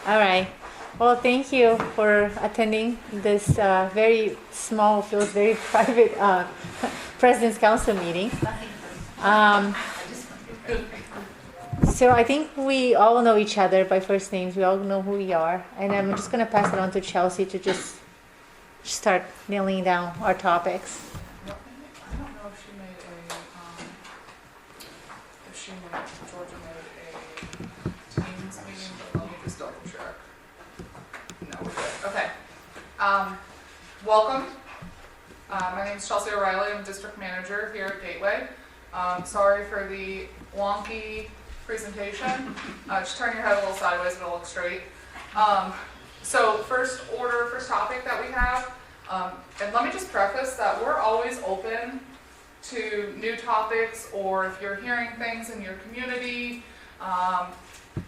All right. Well, thank you for attending this very small, feels very private President's Council meeting. So I think we all know each other by first names. We all know who we are. And I'm just going to pass it on to Chelsea to just start nailing down our topics. I don't know if Georgia made a Teams meeting, but let me just double check. No, we're good. Okay. Welcome. My name is Chelsea O'Reilly. I'm district manager here at Gateway. Sorry for the wonky presentation. Just turn your head a little sideways, it'll look straight. So first topic that we have, and let me just preface that we're always open to new topics, or if you're hearing things in your community,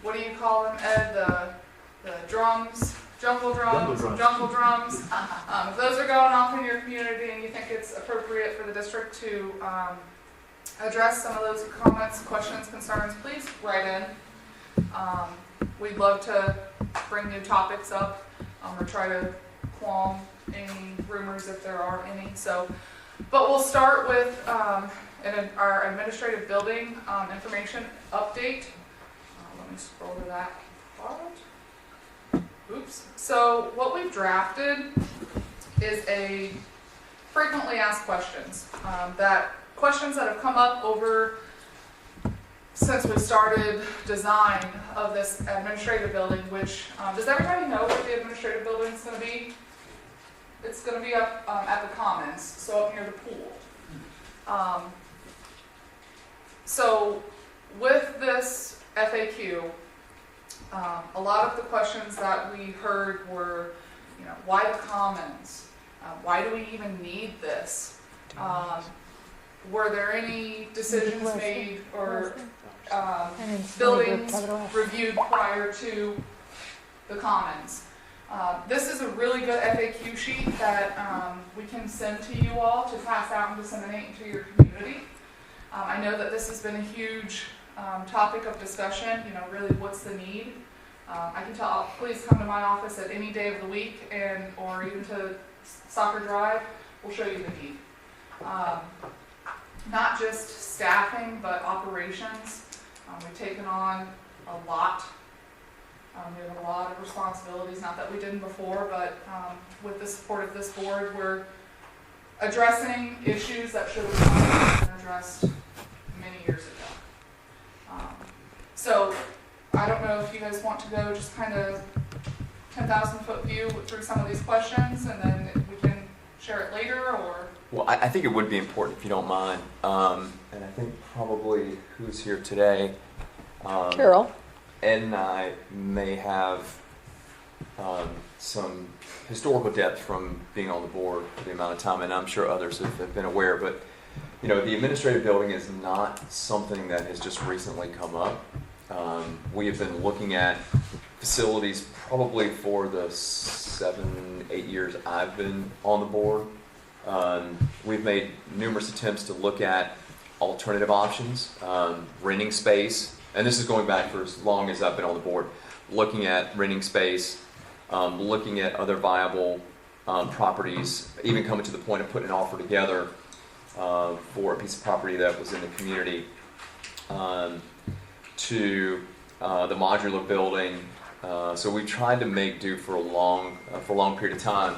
what do you call them, Ed? The drums, jungle drums. If those are going off in your community and you think it's appropriate for the district to address some of those comments, questions, concerns, please write in. We'd love to bring new topics up or try to qualm any rumors if there are any. But we'll start with our administrative building information update. Let me scroll to that part. Oops. So what we've drafted is a frequently asked questions. Questions that have come up over since we started design of this administrative building, which, does everybody know what the administrative building is going to be? It's going to be up at the Commons, so up near the pool. So with this FAQ, a lot of the questions that we heard were, why the Commons? Why do we even need this? Were there any decisions made or buildings reviewed prior to the Commons? This is a really good FAQ sheet that we can send to you all to pass out and disseminate into your community. I know that this has been a huge topic of discussion, really what's the need. I can tell, please come to my office at any day of the week or even to Soccer Drive, we'll show you the need. Not just staffing, but operations. We've taken on a lot. We have a lot of responsibilities, not that we didn't before, but with the support of this board, we're addressing issues that should have been addressed many years ago. So I don't know if you guys want to go just kind of 10,000 foot view through some of these questions, and then we can share it later, or? Well, I think it would be important, if you don't mind, and I think probably who's here today? Carol. Ed and I may have some historical depth from being on the board for the amount of time, and I'm sure others have been aware, but the administrative building is not something that has just recently come up. We have been looking at facilities probably for the 7-8 years I've been on the board. We've made numerous attempts to look at alternative options, renting space, and this is going back for as long as I've been on the board, looking at renting space, looking at other viable properties, even coming to the point of putting an offer together for a piece of property that was in the community, to the modular building. So we tried to make do for a long period of time.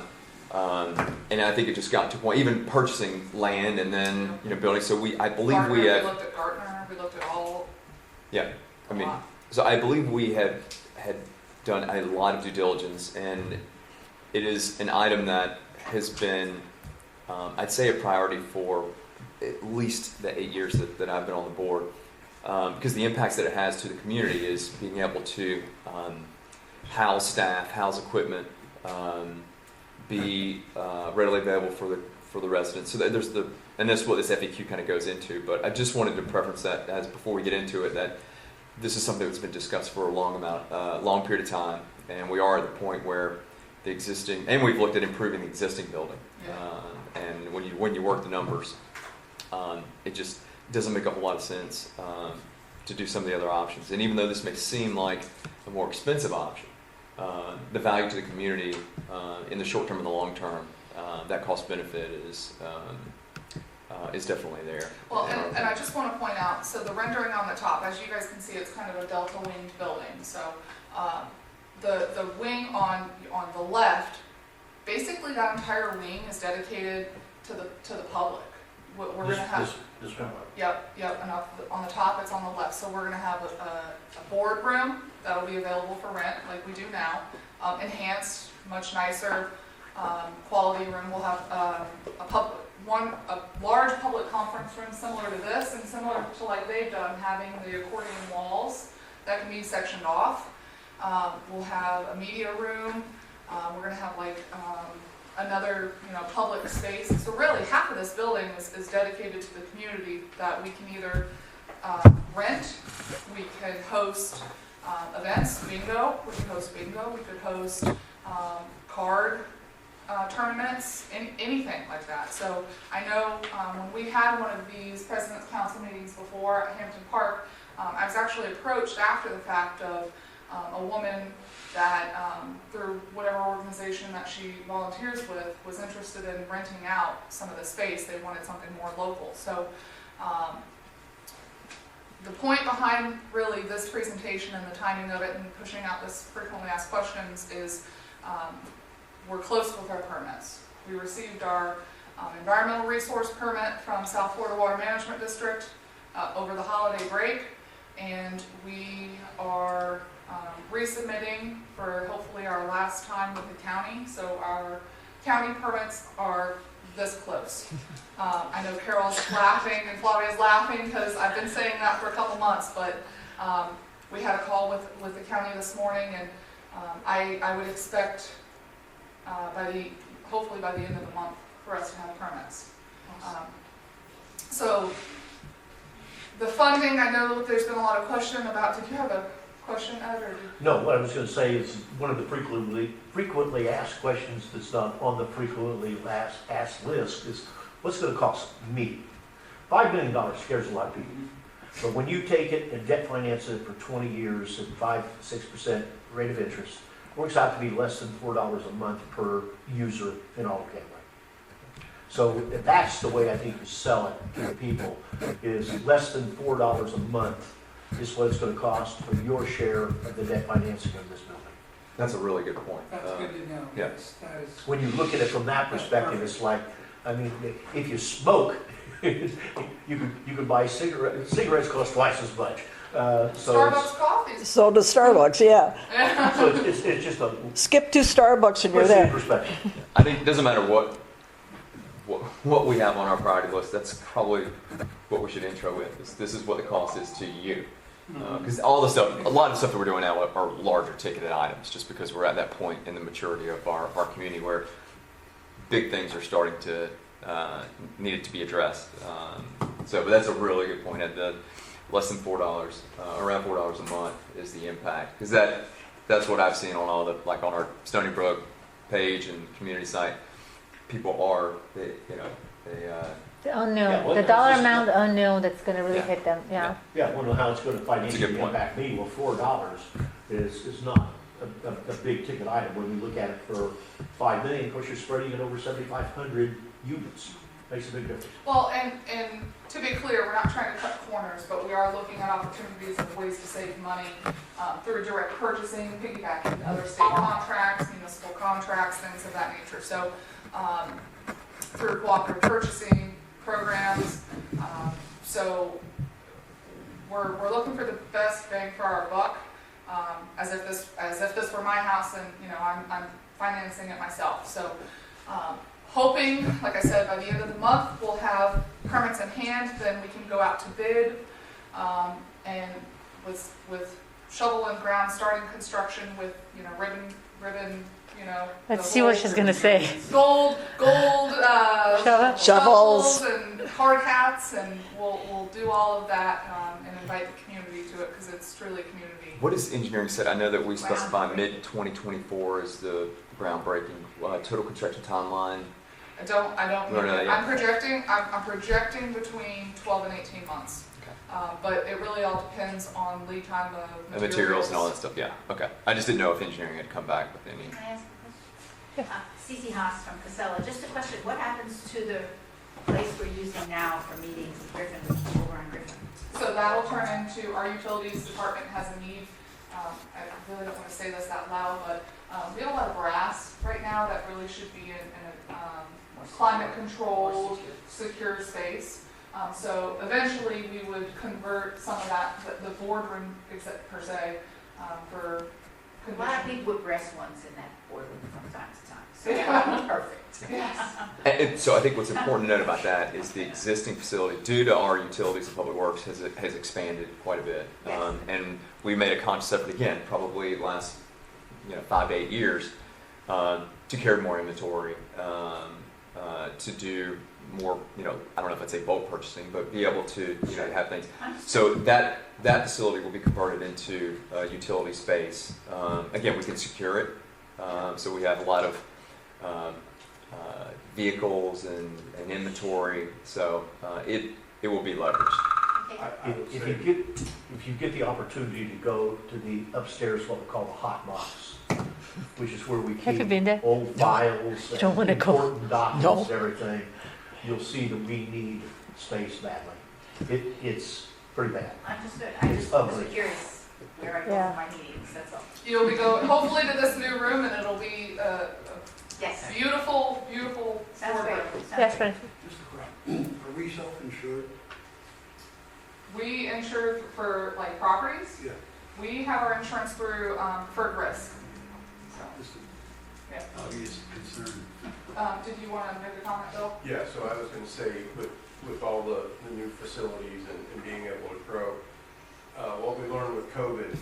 And I think it just got to a point, even purchasing land and then building. So I believe Gardner, we have. We looked at Gardner. We looked at all. Yeah, so I believe we had done a lot of due diligence, and it is an item that has been, I'd say, a priority for at least the 8 years that I've been on the board, because the impacts that it has to the community is being able to house staff, house equipment. Be readily available for the residents. So and that's what this FAQ kind of goes into. But I just wanted to preference that as before we get into it, that this is something that's been discussed for a long period of time, and we are at the point where the existing, and we've looked at improving the existing building. And when you work the numbers, it just doesn't make a whole lot of sense to do some of the other options. And even though this may seem like a more expensive option, the value to the community in the short term and the long term, that cost benefit is definitely there. Well, and I just want to point out, so the rendering on the top, as you guys can see, it's kind of a delta winged building. So the wing on the left, basically that entire wing is dedicated to the public. We're going to have This one. Yep, and on the top, it's on the left. So we're gonna have a boardroom that'll be available for rent, like we do now. Enhanced, much nicer, quality room. We'll have a large public conference room similar to this, and similar to like they've done, having the accordion walls that can be sectioned off. We'll have a media room. We're gonna have like another, public space. So really, half of this building is dedicated to the community that we can either rent, we could host events, bingo, we could host bingo, we could host card tournaments, anything like that. So I know when we had one of these President's Council meetings before at Hampton Park, I was actually approached after the fact of a woman that through whatever organization that she volunteers with was interested in renting out some of the space. They wanted something more local. So the point behind really this presentation and the timing of it and pushing out this frequently asked questions is we're close with our permits. We received our environmental resource permit from South Florida Water Management District over the holiday break, and we are resubmitting for hopefully our last time with the county. So our county permits are this close. I know Carol's laughing and Flavia's laughing because I've been saying that for a couple months, but we had a call with the county this morning, and I would expect hopefully by the end of the month for us to have permits. So the funding, I know there's been a lot of question about. Did you have a question, Ed, or No, what I was going to say is one of the frequently asked questions that's not on the frequently asked list is, what's it going to cost me? $5 million scares a lot of people. But when you take it and debt finance it for 20 years at 5-6% rate of interest, it works out to be less than $4 a month per user in all of Gateway. So that's the way I think you sell it to the people, is less than $4 a month is what it's going to cost for your share of the debt financing of this building. That's a really good point. That's good to know. Yeah. Yes, that is. When you look at it from that perspective, it's like, I mean, if you smoke, you could buy cigarettes. Cigarettes cost twice as much. Starbucks coffees? So to Starbucks, yeah. So it's just a Skip to Starbucks and you're puts it in there. perspective. I think it doesn't matter what we have on our priority list. That's probably what we should intro with. This is what the cost is to you. Because a lot of the stuff that we're doing now are larger ticketed items, just because we're at that point in the maturity of our community where big things are starting to needed to be addressed. But that's a really good point. At the less than $4, around $4 a month is the impact. Because that's what I've seen on all the, like on our Stony Brook page and community site. People are the unknown, Yeah, well, the it's dollar just- amount unknown that's going to really Yeah. hit them. Yeah. Yeah, I don't know how it's going to That's a financially good point. impact me. Well, $4 is not a big ticket item. When we look at it for $5 million, of course, you're spreading it over 7,500 units. Makes a big difference. Well, and to be clear, we're not trying to cut corners, but we are looking at opportunities of ways to save money through direct purchasing, piggybacking other state contracts, municipal contracts, things of that nature. So through cooperative purchasing programs. So we're looking for the best bang for our buck, as if this were my house and I'm financing it myself. So hoping, like I said, by the end of the month we'll have permits in hand. Then we can go out to bid, and with shovel and ground starting construction with ribbon. Let's see what she's going to say. Gold, Shovels. and hard hats, and we'll do all of that and invite the community to it because it's truly a community. What is engineering said? I know that we specify mid-2024 as the groundbreaking. Total construction timeline. I don't No, know. yeah. I'm projecting between 12 and 18 months. Okay. But it really all depends on lead time of And materials and all that stuff, yeah, okay. I just didn't know if engineering had come back with any. Can I ask a question? Cece Haas from Casella. Just a question, what happens to the place we're using now for meetings in Griffin, over on Griffin? So that'll turn into, our utilities department has a need, I really don't want to say this out loud, but we have a lot of brass right now that really should be in a climate controlled, secure space. So eventually we would convert some of that, the boardroom per se, for A lot of conditioning. people with breast ones in that boardroom from time to time, so Yeah. perfect. Yes. And so I think what's important to note about that is the existing facility, due to our utilities and public works, has expanded quite a bit. Yes. And we made a conscious effort again, probably last 5 to 8 years, to carry more inventory, to do more, I don't know if I'd say bulk purchasing, but be able to have things. So that facility will be converted into utility space. Again, we can secure it, so we have a lot of vehicles and inventory. So it will be leveraged. Okay. If you get the opportunity to go to the upstairs, what we call the hot box, which is where we Have you keep been there? old files Don't and wanna go. important documents, everything, you'll see that we need space badly. It's pretty bad. Understood, I just was curious where I go Yeah. for my meetings, that's all. You'll be going, hopefully to this new room, and it'll be a Yes, beautiful, beautiful sounds great. boardroom. Sounds Yes, great. Francis. Just a question. Are we self-insured? We insure for like properties. Yeah. We have our insurance through Preferred Risk. So, Just yeah. an obvious concern. Did you want to make a comment, Bill? Yeah, so I was going to say, with all the new facilities and being able to grow, what we learned with COVID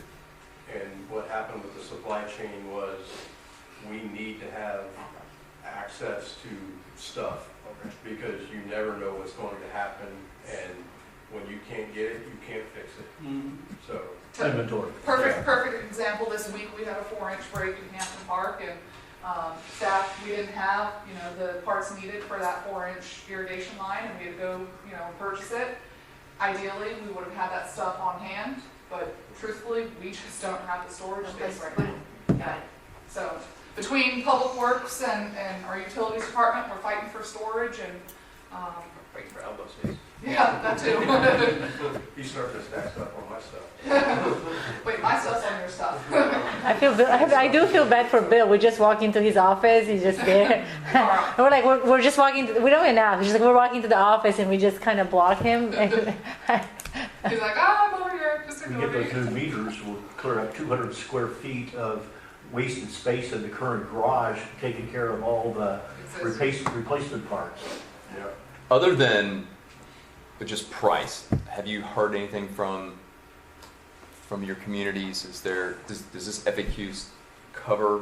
and what happened with the supply chain was we need to have access to stuff because you never know what's going to happen, and when you can't get it, you can't fix it. So, Inventory. Perfect example. This week we had a 4-inch break in Hampton Park, and staff, we didn't have, the parts needed for that 4-inch irrigation line, and we had to go, purchase it. Ideally, we would have had that stuff on hand, but truthfully, we just don't have the storage space right now. Got it. So between Public Works and our utilities department, we're fighting for storage and, waiting for elbow space. yeah, that too. He's starting to stack stuff on my stuff. Wait, my stuff's on your stuff. I do feel bad for Bill. We just walk into his office. He's just there. Alright. We're like, we're just walking. We don't even know. He's just like, we're walking to the office and we just kind of block him. And He's like, I'm over here, just We ignore get those new me. meters, we'll clear up 200 square feet of wasted space in the current garage, taking care of all the replacement parts. Yeah. Other than just price, have you heard anything from your communities? Does this FAQs cover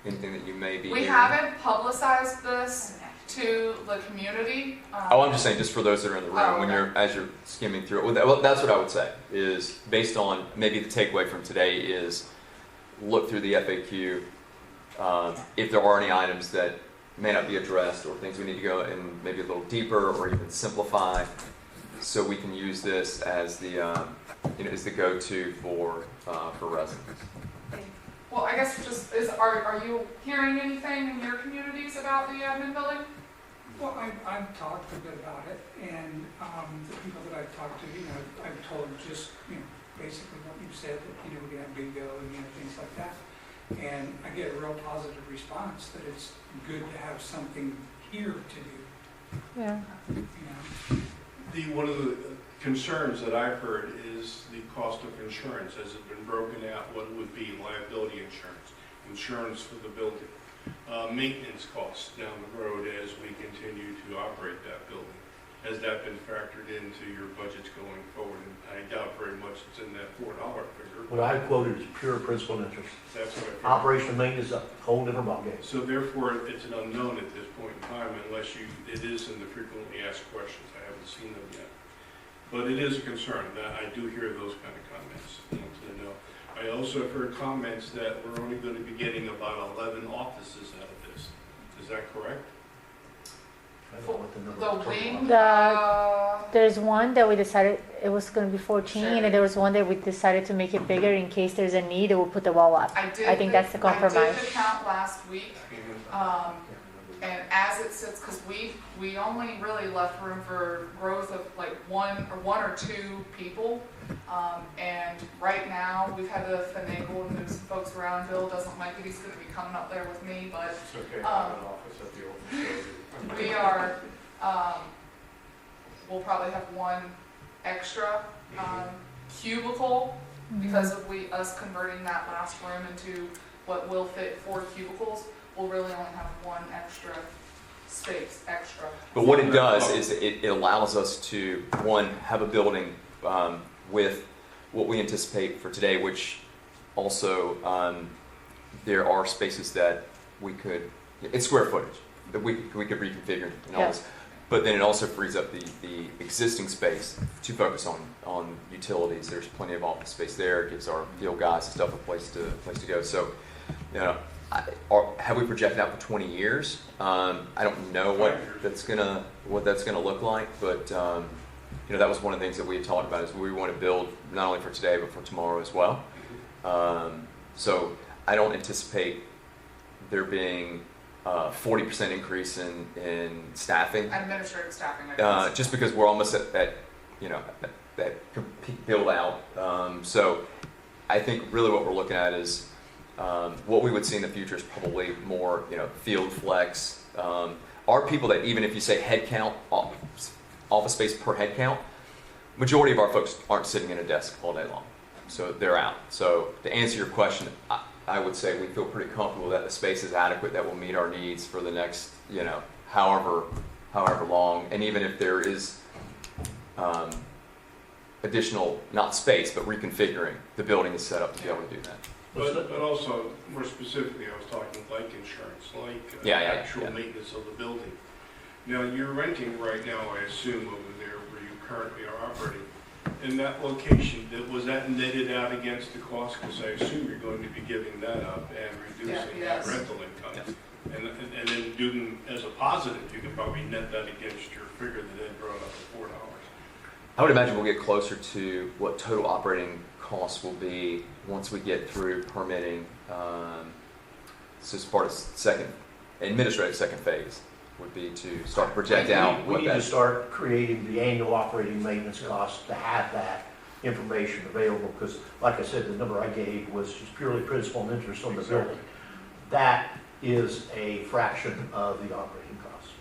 anything that you may be We hearing? haven't publicized this to the community. Oh, I'm just saying, just for those that are in the room, Oh, when okay. as you're skimming through it, well, that's what I would say, is based on, maybe the takeaway from today is look through the FAQ. If there are any items that may not be addressed or things we need to go in maybe a little deeper or even simplify, so we can use this as the, as the go-to for residents. Well, I guess are you hearing anything in your communities about the admin building? Well, I've talked a bit about it, and the people that I've talked to, I've told just, basically what you said, that, we can have bingo and, things like that. And I get a real positive response that it's good to have something here to do, yeah. One of the concerns that I've heard is the cost of insurance. Has it been broken out? What would be liability insurance, insurance for the building, maintenance costs down the road as we continue to operate that building? Has that been factored into your budgets going forward? And I doubt very much it's in that $4 figure. What I quoted is pure principal and interest. That's what I figured. Operation and maintenance is a whole different ballgame. So therefore, it's an unknown at this point in time unless it is in the frequently asked questions. I haven't seen them yet. But it is a concern. I do hear those kind of comments. I also have heard comments that we're only going to be getting about 11 offices out of this. Is that correct? I don't know what the number The of total wing, There's one that we decided it was going to be 14, Sure. and then there was one that we decided to make it bigger in case there's a need. We'll put the wall up. I think that's the I compromise. did the count last week, and as it sits, because we only really left room for growth of like one or two people. And right now, we've had to finagle and move some folks around. Bill doesn't like it, he's gonna be coming up there with me, but It's okay, I have an office at the old facility. we are, we'll probably have one extra, cubicle because of us converting that last room into what will fit 4 cubicles. We'll really only have one extra space, extra. But what it does is it allows us to, one, have a building with what we anticipate for today, which also there are spaces that we could, it's square footage that we could reconfigure and all this. But then it also frees up the existing space to focus on utilities. There's plenty of office space there. It gives our field guys and stuff a place to go. So, you know, have we projected out for 20 years? I don't know what that's gonna look like, but you know, that was one of the things that we had talked about is we want to build not only for today but for tomorrow as well. So I don't anticipate there being 40% increase in staffing. Administrative staffing, I guess. Just because we're almost at that, you know, that peak build out. So I think really what we're looking at is what we would see in the future is probably more, you know, field flex. Our people that even if you say head count, office space per head count, majority of our folks aren't sitting in a desk all day long. So they're out. So to answer your question, I would say we feel pretty comfortable that the space is adequate, that will meet our needs for the next, you know, however long. And even if there is additional, not space, but reconfiguring, the building is set up to be able to do that. But also, more specifically, I was talking like insurance, like actual maintenance of the building. Now, you're renting right now, I assume, over there where you currently are operating. In that location, was that netted out against the cost? Because I assume you're going to be giving that up and reducing that rental income. And then doing, as a positive, you can probably net that against your figure that Ed brought up at $4. I would imagine we'll get closer to what total operating costs will be once we get through permitting. This is part of administrative second phase would be to start to project out. We need to start creating the annual operating maintenance costs to have that information available, because like I said, the number I gave was just purely principal and interest on the building. That is a fraction of the operating costs.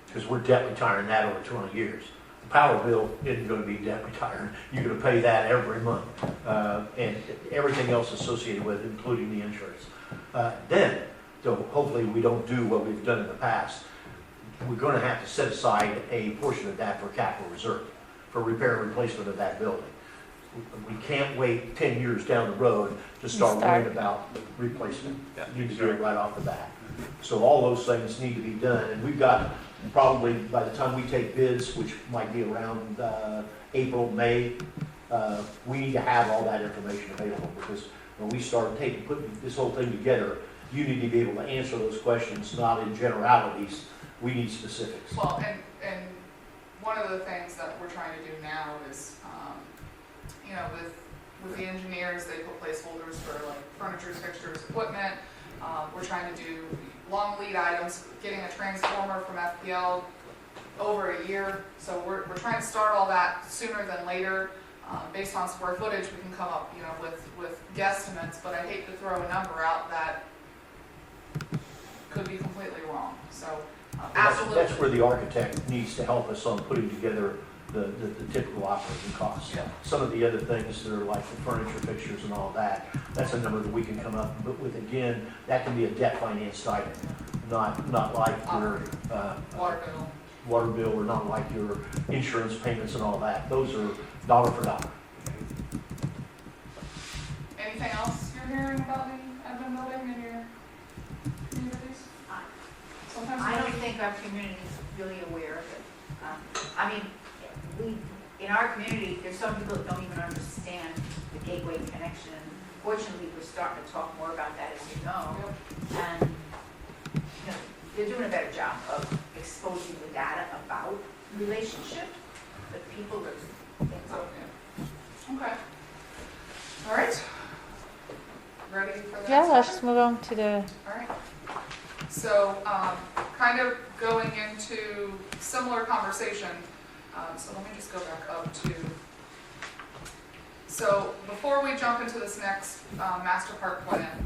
Because we're debt retiring that over 20 years. The power bill isn't going to be debt retired. You're going to pay that every month. And everything else associated with it, including the insurance. Then, so hopefully we don't do what we've done in the past. We're going to have to set aside a portion of that for capital reserve, for repair and replacement of that building. We can't wait 10 years down the road to start worrying about replacement. You need to do it right off the bat. So all those things need to be done, and we've got probably, by the time we take bids, which might be around April, May, we need to have all that information available, because when we start putting this whole thing together, you need to be able to answer those questions, not in generalities. We need specifics. Well, and one of the things that we're trying to do now is, you know, with the engineers, they put placeholders for like furniture, fixtures, equipment. We're trying to do long lead items, getting a transformer from FPL over a year. So we're trying to start all that sooner than later. Based on square footage, we can come up, you know, with guesstimates, but I hate to throw a number out that could be completely wrong. So absolutely. That's where the architect needs to help us on putting together the typical operating costs. Yeah. Some of the other things that are like the furniture, fixtures, and all that, that's a number that we can come up with. Again, that can be a debt financed item, not like your water bill, or not like your insurance payments and all that. Those are dollar for dollar. Anything else you're hearing about the admin building in your communities? I don't think our community is really aware of it. I mean, in our community, there's some people that don't even understand the gateway connection. Fortunately, we're starting to talk more about that, as you know. And you know, they're doing a better job of exposing the data about relationship, but people are, things So, are. yeah. Okay. All right. Ready for the Yeah, next let's topic? just move on to the. All right. So, kind of going into similar conversation, so let me just go back up to, so before we jump into this next master park plan,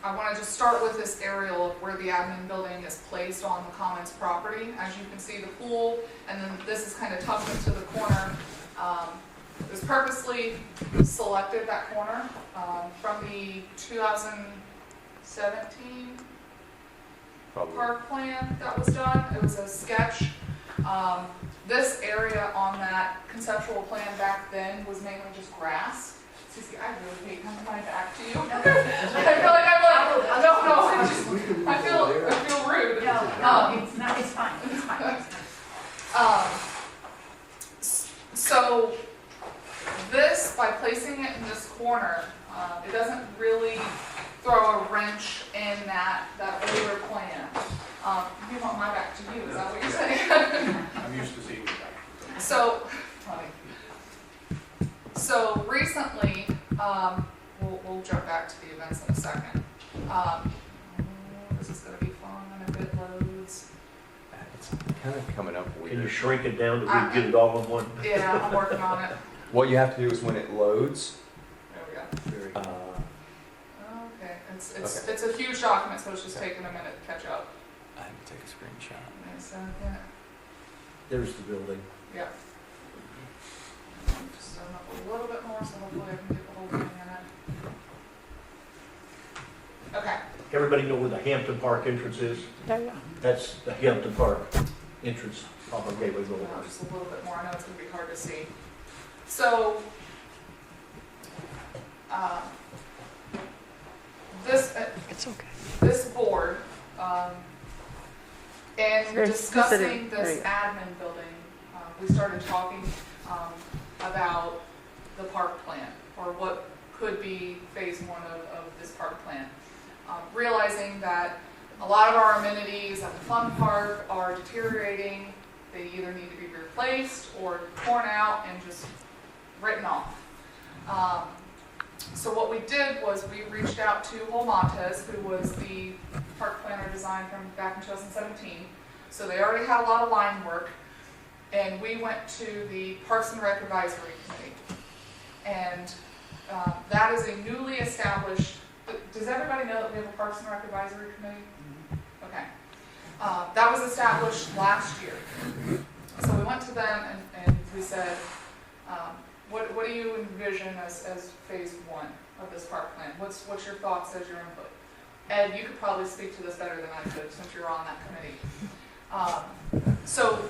I want to just start with this aerial of where the admin building is placed on the Commons property. As you can see, the pool, and then this is kind of tucked into the corner. It was purposely selected, that corner, from the 2017 Probably. park plan that was done. It was a sketch. This area on that conceptual plan back then was mainly just grass. Cece, I really hate coming my back to you. I feel like I'm like, no, I feel rude. No, it's not, it's fine, it's fine, it's fine. So this, by placing it in this corner, it doesn't really throw a wrench in that older plan. You want my back to you, is that what you're saying? I'm used to seeing you back. So recently, we'll jump back to the events in a second. This is gonna be fun if it loads. It's kind of coming up Can you weird. shrink it down to we get it all in one? Yeah, I'm working on it. What you have to do is when it loads, There we go. Okay, it's a huge document, so it's just taking a minute to catch up. I have to take a screenshot. Give me a second. There's the building. Yeah. Just zoom up a little bit more, so hopefully I can get the whole thing in it. Okay. Everybody know where the Hampton Park entrance is? There you go. That's the Hampton Park entrance off of Gateway Now Boulevard. just a little bit more, I know it's gonna be hard to see. So, It's okay. this board, in Very discussing specific, this right. admin building, we started talking about the park plan, or what could be phase one of this park plan. Realizing that a lot of our amenities at the fun park are deteriorating, they either need to be replaced or torn out and just written off. So what we did was we reached out to Hol Montes, who was the park planner design from back in 2017. So they already had a lot of line work, and we went to the Parks and Rec Advisory Committee. And that is a newly established, does everybody know that we have a Parks and Rec Advisory Committee? Okay. That was established last year. So we went to them and we said, what do you envision as phase one of this park plan? What's your thoughts as your input? Ed, you could probably speak to this better than I could since you're on that committee. So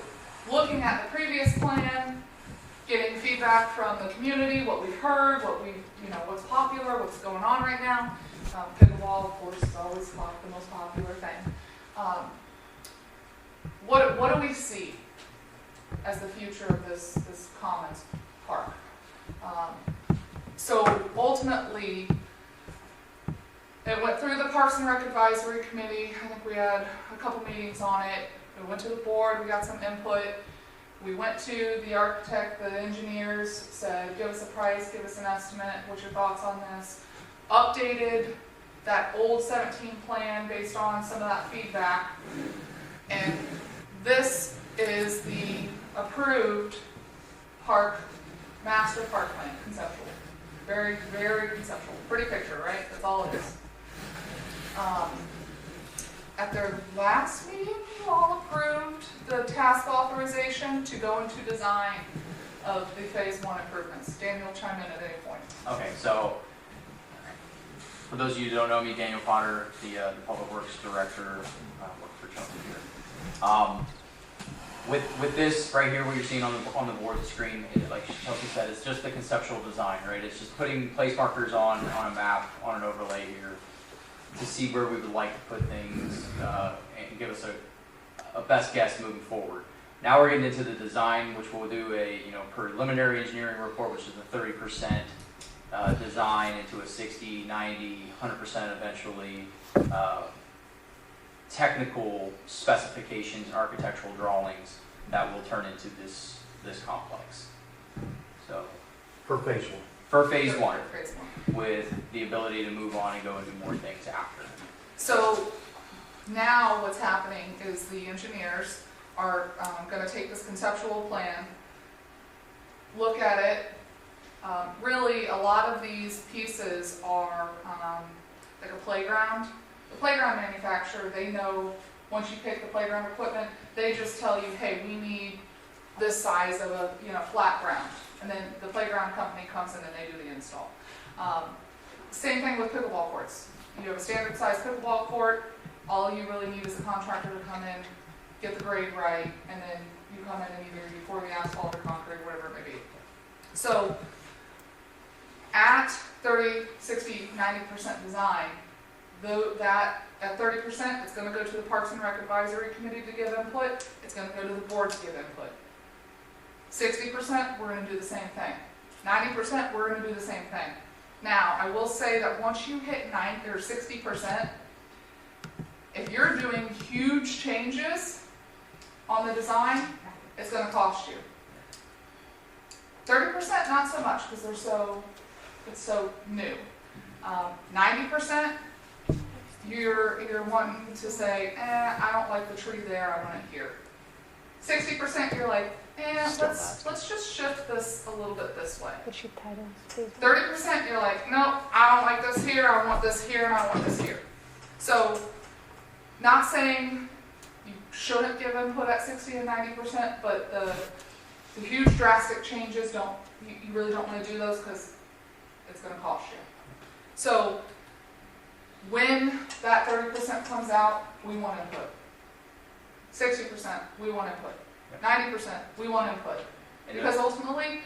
looking at the previous plan, getting feedback from the community, what we've heard, what's popular, what's going on right now. Pickleball, of course, is always the most popular thing. What do we see as the future of this Commons Park? So ultimately, it went through the Parks and Rec Advisory Committee. I think we had a couple meetings on it. We went to the board, we got some input. We went to the architect, the engineers, said, give us a price, give us an estimate, what's your thoughts on this? Updated that old 17 plan based on some of that feedback. And this is the approved master park plan, conceptual. Very, very conceptual. Pretty picture, right? That's all it is. At their last meeting, you all approved the task authorization to go into design of the phase one improvements. Daniel, chime in at any point. Okay, so for those of you who don't know me, Daniel Potter, the Public Works Director, work for Chelsea here. With this right here, what you're seeing on the board, the screen, like Chelsea said, it's just the conceptual design, right? It's just putting place markers on a map, on an overlay here, to see where we would like to put things and give us a best guess moving forward. Now we're getting into the design, which we'll do a preliminary engineering report, which is a 30% design into a 60, 90, 100% eventually technical specifications and architectural drawings that will turn into this complex. So For phase one. for phase one, Phase one. with the ability to move on and go and do more things after. So now what's happening is the engineers are going to take this conceptual plan, look at it. Really, a lot of these pieces are like a playground. The playground manufacturer, they know once you pick the playground equipment, they just tell you, hey, we need this size of a flat ground. And then the playground company comes in and they do the install. Same thing with pickleball courts. You have a standard size pickleball court, all you really need is a contractor to come in, get the grade right, and then you come in and either you pour the asphalt or concrete, whatever it may be. So at 30, 60, 90% design, though that at 30%, it's going to go to the Parks and Rec Advisory Committee to give input. It's going to go to the board to give input. 60%, we're going to do the same thing. 90%, we're going to do the same thing. Now, I will say that once you hit 90 or 60%, if you're doing huge changes on the design, it's going to cost you. 30%, not so much, because it's so new. 90%, you're wanting to say, I don't like the tree there, I want it here. 60%, you're like, let's just shift this a little bit this way. What's your title? 30%, you're like, no, I don't like this here, I want this here, and I want this here. So, not saying you shouldn't give input at 60 and 90%, but the huge drastic changes, you really don't want to do those because it's going to cost you. So, when that 30% comes out, we want input. 60%, we want input. 90%, we want input. Because ultimately,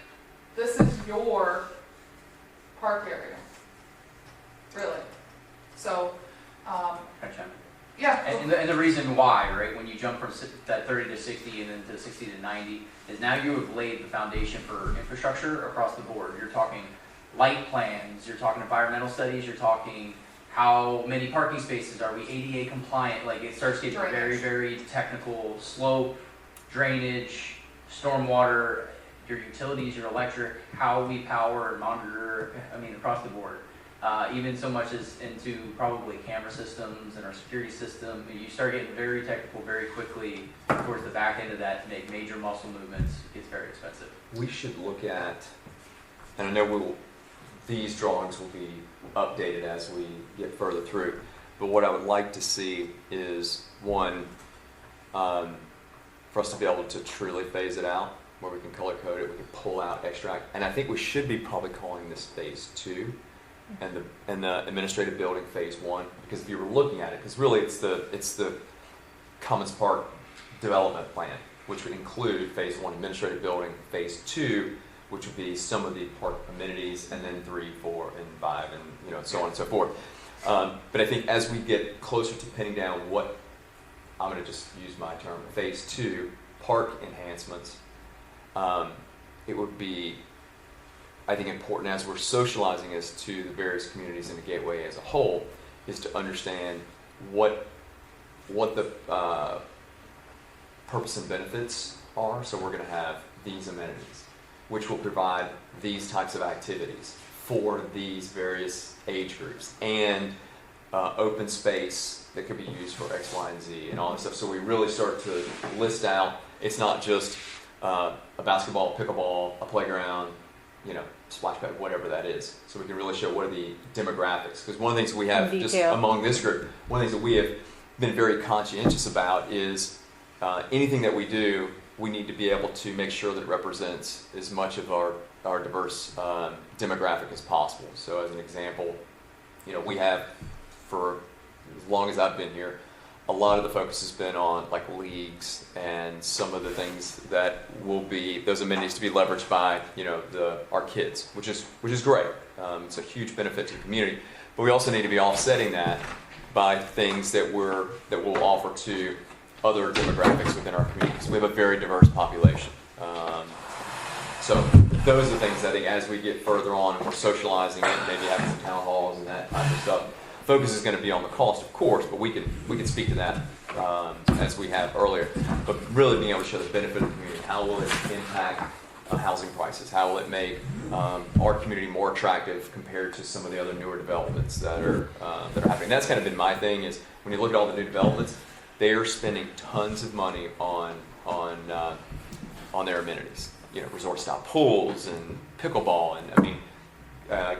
this is your park area. Really. So, Gotcha. yeah. And the reason why, right, when you jump from that 30 to 60 and then to 60 to 90, is now you have laid the foundation for infrastructure across the board. You're talking light plans, you're talking environmental studies, you're talking how many parking spaces are we ADA compliant. Like it starts getting very, very technical, slope, drainage, stormwater, your utilities, your electric, how we power and monitor, across the board. Even so much as into probably camera systems and our security system. You start getting very technical very quickly towards the back end of that to make major muscle movements. It gets very expensive. We should look at, and I know these drawings will be updated as we get further through, but what I would like to see is, one, for us to be able to truly phase it out, where we can color code it, we can pull out, extract, and I think we should be probably calling this phase 2 and the administrative building phase 1, because if you were looking at it, because really it's the Commons Park development plan, which would include phase 1 administrative building, phase 2, which would be some of the park amenities, and then 3, 4, and 5, and so on and so forth. But I think as we get closer to pinning down what, I'm going to just use my term, phase 2 park enhancements, it would be, I think, important as we're socializing this to the various communities in the Gateway as a whole, is to understand what the purpose and benefits are. So we're going to have these amenities, which will provide these types of activities for these various age groups, and open space that could be used for X, Y, and Z, and all that stuff. So we really start to list out, it's not just a basketball, pickleball, a playground, splash pad, whatever that is. So we can really show what are the demographics. Because one of the things we have just among this group, one of the things that we have been very conscientious about is anything that we do, we need to be able to make sure that it represents as much of our diverse demographic as possible. So as an example, we have, for as long as I've been here, a lot of the focus has been on like leagues and some of the things that will be those amenities to be leveraged by our kids, which is great. It's a huge benefit to the community, but we also need to be offsetting that by things that we'll offer to other demographics within our communities. We have a very diverse population. So those are the things I think as we get further on and we're socializing it, maybe having some town halls and that type of stuff, focus is going to be on the cost, of course, but we can speak to that as we have earlier. But really being able to show the benefit of the community, how will it impact housing prices? How will it make our community more attractive compared to some of the other newer developments that are happening? That's kind of been my thing. Is when you look at all the new developments, they are spending tons of money on their amenities. You know, resort style pools and pickleball, and I mean,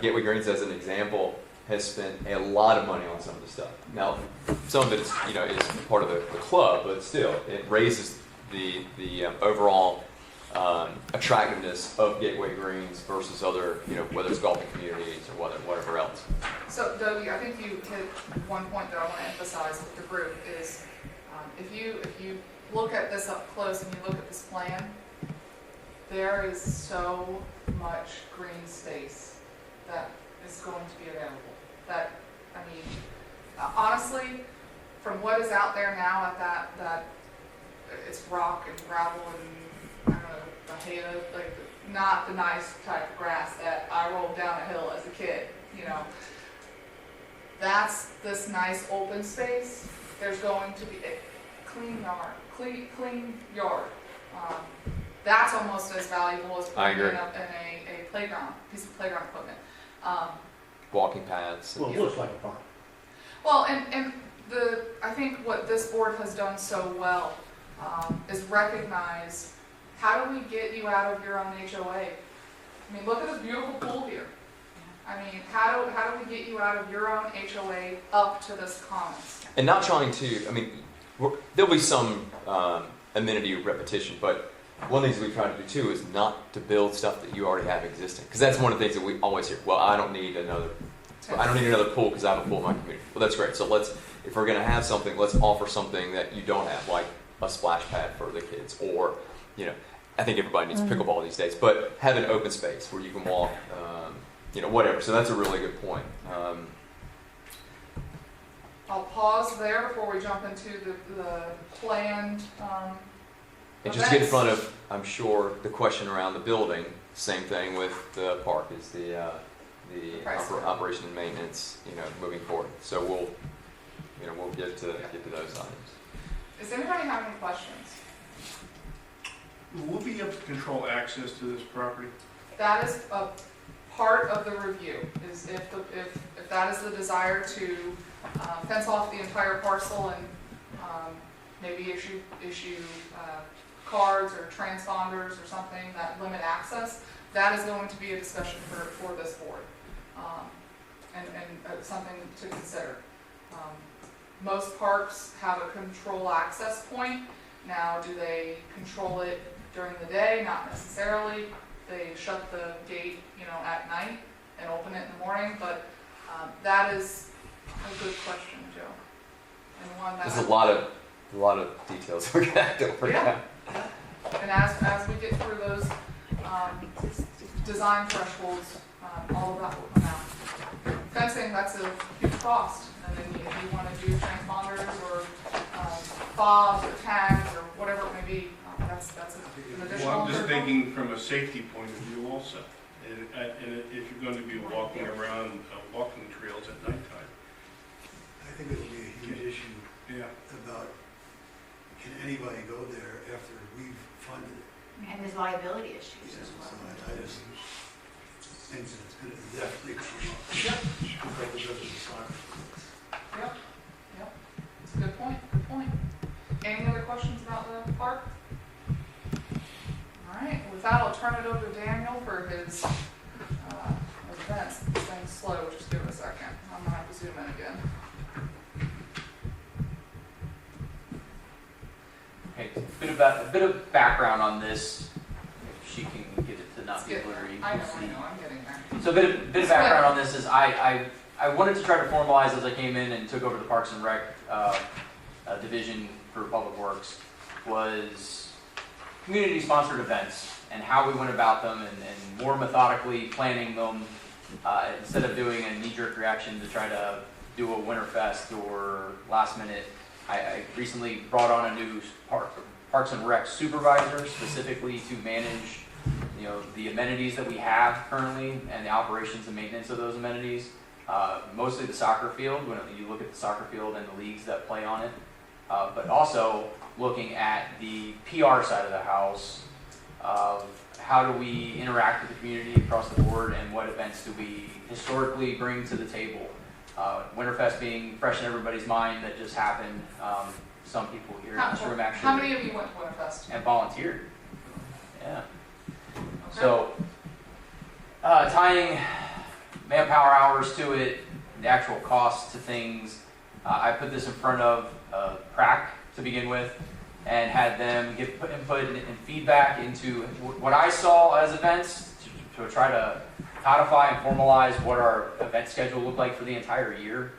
Gateway Greens as an example has spent a lot of money on some of the stuff. Now, some of it is, you know, is part of the club, but still, it raises the overall attractiveness of Gateway Greens versus other, you know, whether it's golfing communities or whatever else. So, Dobie, I think you hit one point that I want to emphasize with the group is if you look at this up close and you look at this plan, there is so much green space that is going to be available. That, I mean, honestly, from what is out there now at that it's rock and gravel and I don't know, like not the nice type of grass that I rolled down a hill as a kid, you know. That's this nice open space. There's going to be a clean yard. That's almost as valuable as putting in a playground, piece of playground equipment. Walking paths. Well, it looks like a park. Well, and I think what this board has done so well is recognize, how do we get you out of your own HOA? I mean, look at this beautiful pool here. I mean, how do we get you out of your own HOA up to this commons? And not trying to, I mean, there'll be some amenity repetition, but one of the things we try to do too is not to build stuff that you already have existing. Because that's one of the things that we always hear. Well, I don't need another pool because I have a pool in my community. Well, that's great. So if we're going to have something, let's offer something that you don't have, like a splash pad for the kids, or, you know, I think everybody needs pickleball these days, but have an open space where you can walk, you know, whatever. So that's a really good point. I'll pause there before we jump into the planned and just get in front of, I'm sure, the question around the building. Same thing with the park, is the operation and maintenance, you know, moving forward. So we'll get to those items. Does anybody have any questions? Will we be able to control access to this property? That is a part of the review, is if that is the desire to fence off the entire parcel and maybe issue cards or transponders or something that limit access, that is going to be a discussion for this board and something to consider. Most parks have a control access point. Now, do they control it during the day? Not necessarily. They shut the gate, you know, at night and open it in the morning. But that is a good question, Joe. And one that there's a lot of details we're gonna have to work out. And as we get through those design thresholds, all of that will come out. Fencing, that's a huge cost. And then if you want to do transponders or fobs or tags or whatever it may be, that's an additional. Well, I'm just thinking from a safety point of view also. And if you're going to be walking around walking trails at nighttime. I think it'll be a huge issue about, can anybody go there after we've funded it? And there's liability issues as So well. I just think that it's going to definitely come up. Because of the soccer. Yep. It's a good point. Any other questions about the park? All right, with that, I'll turn it over to Daniel for his events. This thing's slow, just give it a second. I'm gonna have to zoom in again. Okay, a bit of background on this. If she can get it to not be It's blurry. you I can know, see. I'm getting there. So a bit of background on this is I wanted to try to formalize as I came in and took over the Parks and Rec division for Public Works, was community-sponsored events and how we went about them and more methodically planning them instead of doing a knee-jerk reaction to try to do a Winterfest or last minute. I recently brought on a new Parks and Rec supervisor specifically to manage, you know, the amenities that we have currently and the operations and maintenance of those amenities. mostly the soccer field, when you look at the soccer field and the leagues that play on it, but also looking at the PR side of the house of how do we interact with the community across the board and what events do we historically bring to the table. Winterfest being fresh in everybody's mind that just happened. Some people here in this room actually. How many of you went to Winterfest? And volunteered. Yeah. Okay. So, tying manpower hours to it, the actual cost to things, I put this in front of PrAC to begin with and had them give input and feedback into what I saw as events to try to codify and formalize what our event schedule looked like for the entire year.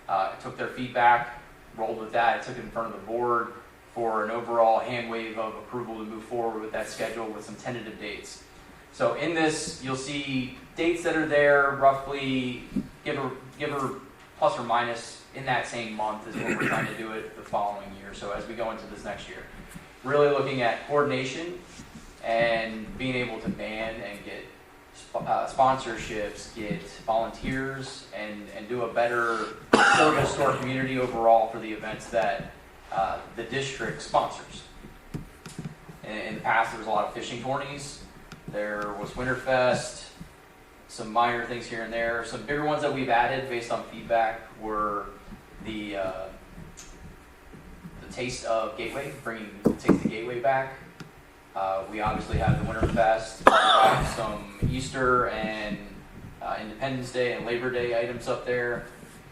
I took their feedback, rolled with that, I took it in front of the board for an overall hand wave of approval to move forward with that schedule with some tentative dates. So in this, you'll see dates that are there roughly, give or plus or minus in that same month is what we're trying to do it the following year. So as we go into this next year, really looking at coordination and being able to man and get sponsorships, get volunteers, and do a better service to our community overall for the events that the district sponsors. In the past, there was a lot of fishing tourneys. There was Winterfest, some minor things here and there. Some bigger ones that we've added based on feedback were the Taste of Gateway, bringing the Taste of Gateway back. We obviously have the Winterfest, we have some Easter and Independence Day and Labor Day items up there,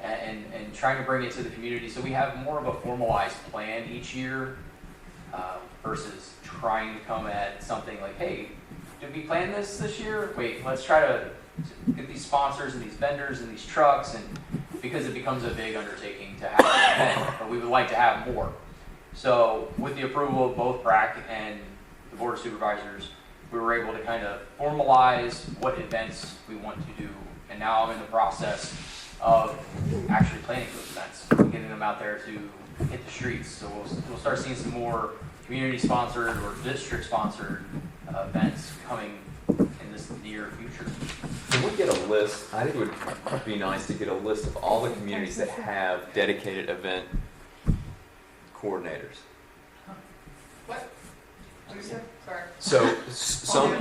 and trying to bring it to the community. So we have more of a formalized plan each year versus trying to come at something like, hey, did we plan this year? Wait, let's try to get these sponsors and these vendors and these trucks, and because it becomes a big undertaking to have an event, but we would like to have more. So with the approval of both PrAC and the Board of Supervisors, we were able to kind of formalize what events we want to do. And now I'm in the process of actually planning those events and getting them out there to hit the streets. So we'll start seeing some more community-sponsored or district-sponsored events coming in this near future. Can we get a list? I think it would be nice to get a list of all the communities that have dedicated event coordinators. What? What did you say? Sorry. So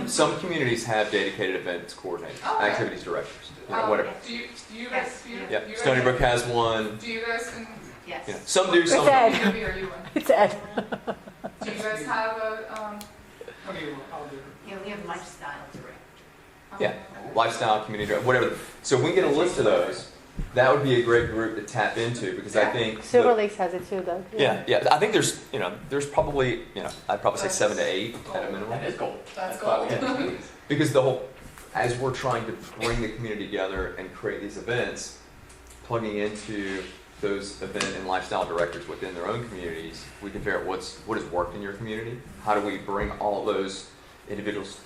some communities have dedicated events coordinators, Oh, okay. activities directors, whatever. Do you guys? Yeah, you Stony guys, Brook has one. Do you guys? Yes. You know, some do, some It's Ed. don't. Maybe are you in? It's Ed. Do you guys have a Okay, well, I'll do it. Yeah, we have lifestyle director. Yeah, lifestyle, community, whatever. So if we get a list of those, that would be a great group to tap into, because I think Silver Lakes has it too, though. yeah, I think there's probably, I'd probably say 7 to 8 at a minimum. That is gold. That's why we gold. have communities. Because as we're trying to bring the community together and create these events, plugging into those event and lifestyle directors within their own communities, we can figure out what has worked in your community. How do we bring all of those individuals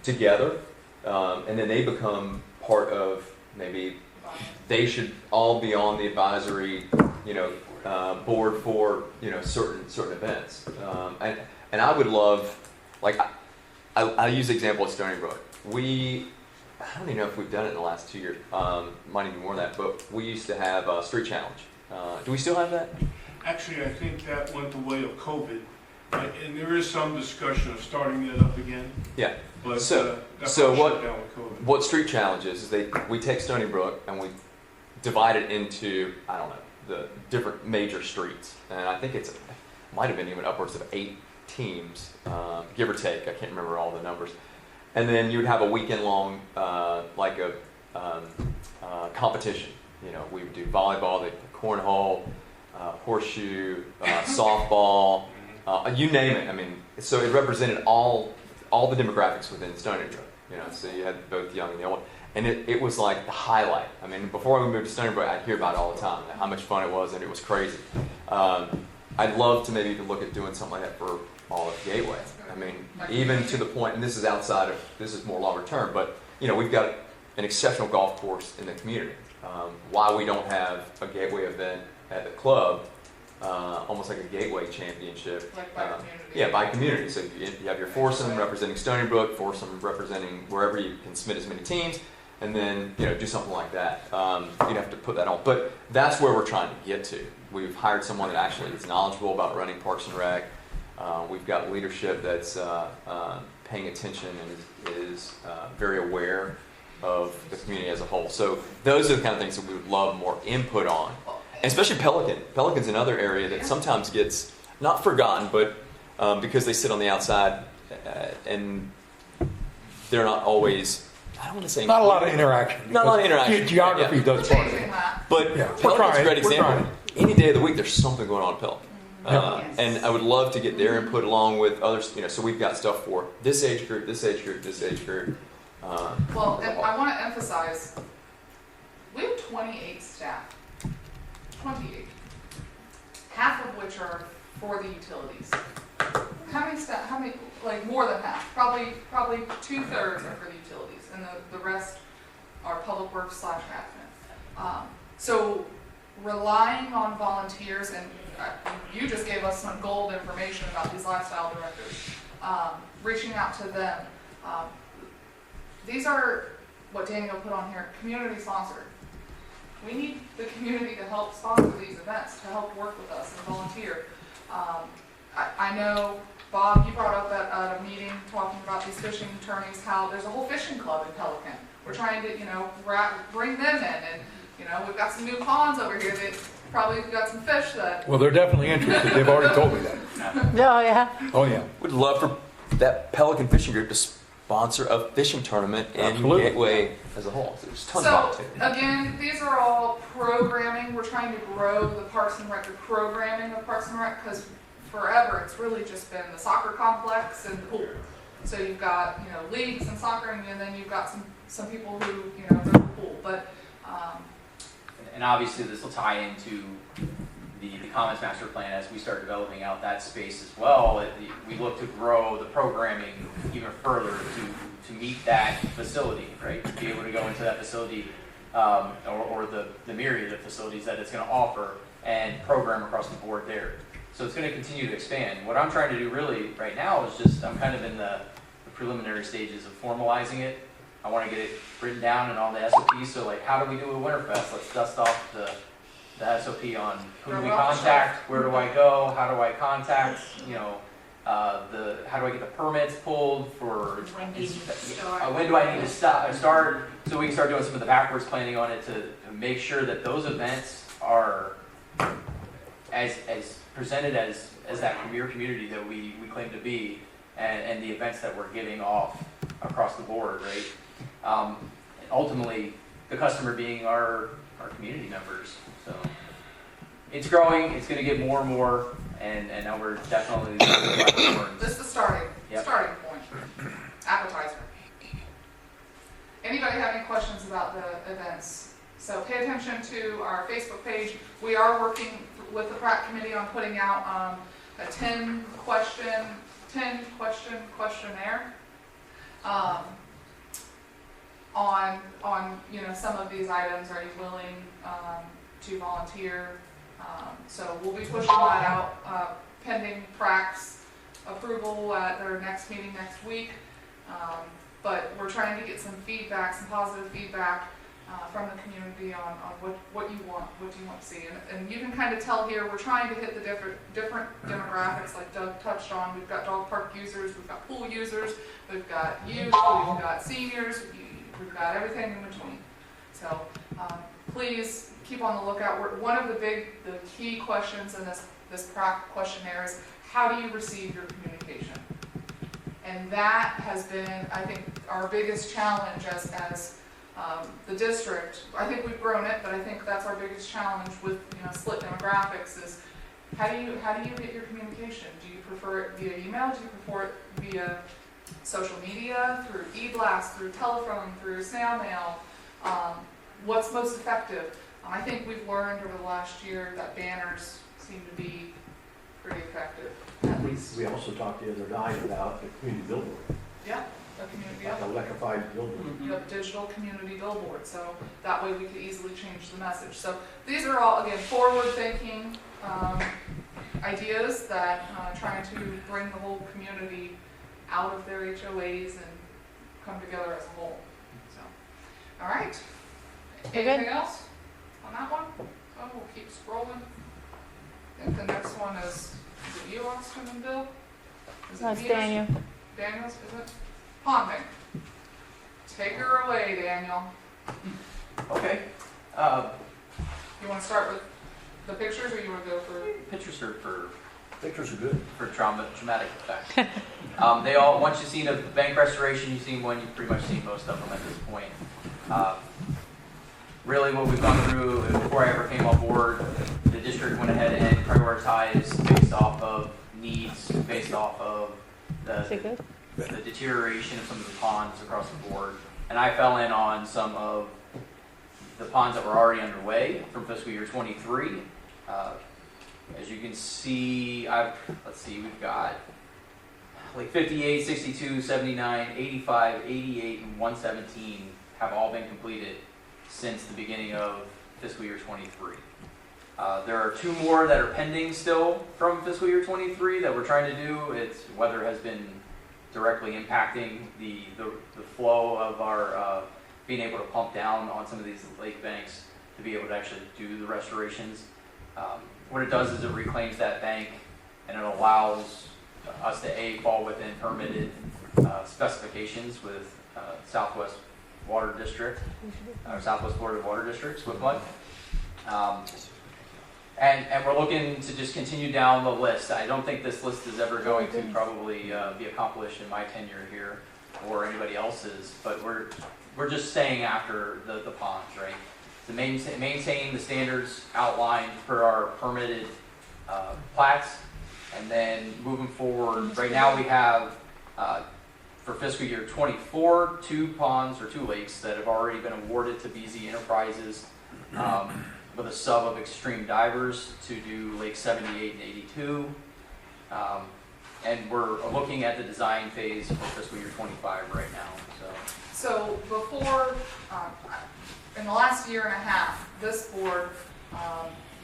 together, and then they become part of, maybe they should all be on the advisory, board for certain events. And I would love, like, I use the example of Stony Brook. I don't even know if we've done it in the last 2 years. Might even more than that. But we used to have a street challenge. Do we still have that? Actually, I think that went the way of COVID, and there is some discussion of starting that up again. Yeah. But So that what- shut down with COVID. What street challenge is we take Stony Brook and we divide it into, I don't know, the different major streets. And I think it might have been even upwards of 8 teams, give or take. I can't remember all the numbers. And then you would have a weekend-long, competition. We would do volleyball, cornhole, horseshoe, softball, you name it. I mean, so it represented all the demographics within Stony Brook. So you had both young and the old. And it was like the highlight. I mean, before we moved to Stony Brook, I'd hear about it all the time, how much fun it was, and it was crazy. I'd love to maybe even look at doing something like that for all of Gateway. I mean, even to the point, and this is more longer term, but we've got an exceptional golf course in the community. Why we don't have a Gateway event at the club, almost like a Gateway championship. Like by community. Yeah, by community. So you have your foursome representing Stony Brook, foursome representing wherever you can submit as many teams, and then do something like that. You'd have to put that on, but that's where we're trying to get to. We've hired someone that actually is knowledgeable about running Parks and Rec. We've got leadership that's paying attention and is very aware of the community as a whole. So those are the kind of things that we would love more input on, and especially Pelican. Pelican's another area that sometimes gets not forgotten, but because they sit on the outside and they're not always, I don't want to say Not a lot of interaction. Not a lot of interaction. Geography does part of it. Changing that. But Yeah, we're Pelican's a trying, great we're example. Any day of the week, there's something going on at Pelican. Yes. And I would love to get their input along with others. So we've got stuff for this age group, this age group, this age group. Well, and I want to emphasize, we have 28 staff. 28. Half of which are for the utilities. How many staff, like more than half, probably 2/3 are for the utilities, and the rest are public works / admin. So relying on volunteers, and you just gave us some gold information about these lifestyle directors, reaching out to them. These are what Daniel put on here, community sponsored. We need the community to help sponsor these events, to help work with us and volunteer. I know, Bob, you brought up at a meeting talking about these fishing tourneys, how there's a whole fishing club in Pelican. We're trying to, bring them in, and, we've got some new ponds over here that probably got some fish that. Well, they're definitely interested. They've already told me that. Oh, yeah. Oh, yeah. Would love for that Pelican Fishing Group to sponsor a fishing tournament in Absolutely. Gateway as a whole. So there's tons of So, opportunity. again, these are all programming. We're trying to grow the Parks and Rec, the programming of Parks and Rec, because forever it's really just been the soccer complex and the pool. So you've got, leagues and soccer, and then you've got some people who, they're the pool. But, And obviously, this will tie into the Commons Master Plan as we start developing out that space as well. We look to grow the programming even further to meet that facility, right? To be able to go into that facility or the myriad of facilities that it's going to offer and program across the board there. So it's going to continue to expand. What I'm trying to do really right now is just, I'm kind of in the preliminary stages of formalizing it. I want to get it written down and on the SOP. So like, how do we do a Winterfest? Let's dust off the SOP on who do we contact, where do I go, how do I contact, how do I get the permits pulled for, When do you need to start? when do I need to start, so we can start doing some of the backwards planning on it to make sure that those events are as presented as that premier community that we claim to be, and the events that we're giving off across the board, right? Ultimately, the customer being our community members. So it's growing, it's going to get more and more, and now we're definitely this is the starting Yep. point. Appetizer. Anybody have any questions about the events? So pay attention to our Facebook page. We are working with the Pratt Committee on putting out a 10 question questionnaire on some of these items. Are you willing to volunteer? So we'll be pushing that out pending Pratt's approval at their next meeting next week. But we're trying to get some feedback, some positive feedback from the community on what you want to see. And you can kind of tell here, we're trying to hit the different demographics like Doug touched on. We've got dog park users, we've got pool users, we've got youth, we've got seniors, we've got everything in between. So please keep on the lookout. One of the key questions in this Pratt questionnaire is, how do you receive your communication? And that has been, I think, our biggest challenge as the district. I think we've grown it, but I think that's our biggest challenge with split demographics is how do you get your communication? Do you prefer it via email? Do you prefer it via social media, through e-blast, through telephone, through snail mail? What's most effective? I think we've learned over the last year that banners seem to be pretty effective, at least. We also talked the other night about the community billboard, Yeah, a community like electrified billboard. You have digital community billboard, so that way we could easily change the message. So these are all, again, forward-thinking ideas that trying to bring the whole community out of their HOAs and come together as a whole. So, All right. We're good. Anything else on that one? Oh, we'll keep scrolling. I think the next one is it you, Austin and Bill? Is No, it's Venus? Daniel. Daniel's, is it? Ponding. Take her away, Daniel. Okay. You want to start with the pictures, or you want to go for? Pictures are for Pictures are good. dramatic effect. They all, once you've seen a bank restoration, you've seen one, you've pretty much seen most of them at this point. Really what we've gone through, before I ever came on board, the district went ahead and prioritized based off of needs, based off of Is it good? the deterioration of some of the ponds across the board. And I fell in on some of the ponds that were already underway from fiscal year 23. As you can see, let's see, we've got like 58, 62, 79, 85, 88, and 117 have all been completed since the beginning of fiscal year 23. There are 2 more that are pending still from fiscal year 23 that we're trying to do. Weather has been directly impacting the flow of our being able to pump down on some of these lake banks to be able to actually do the restorations. What it does is it reclaims that bank, and it allows us to fall within permitted specifications with Southwest Water District, or Southwest Florida Water District, SWIFMUD. And we're looking to just continue down the list. I don't think this list is ever going to probably be accomplished in my tenure here or anybody else's, but we're just staying after the ponds, right? To maintain the standards outlined per our permitted plats, and then moving forward, right now we have for fiscal year 24, 2 ponds or 2 lakes that have already been awarded to BZ Enterprises with a sub of Extreme Divers to do Lake 78 and 82. And we're looking at the design phase for fiscal year 25 right now. So before, in the last year and a half, this board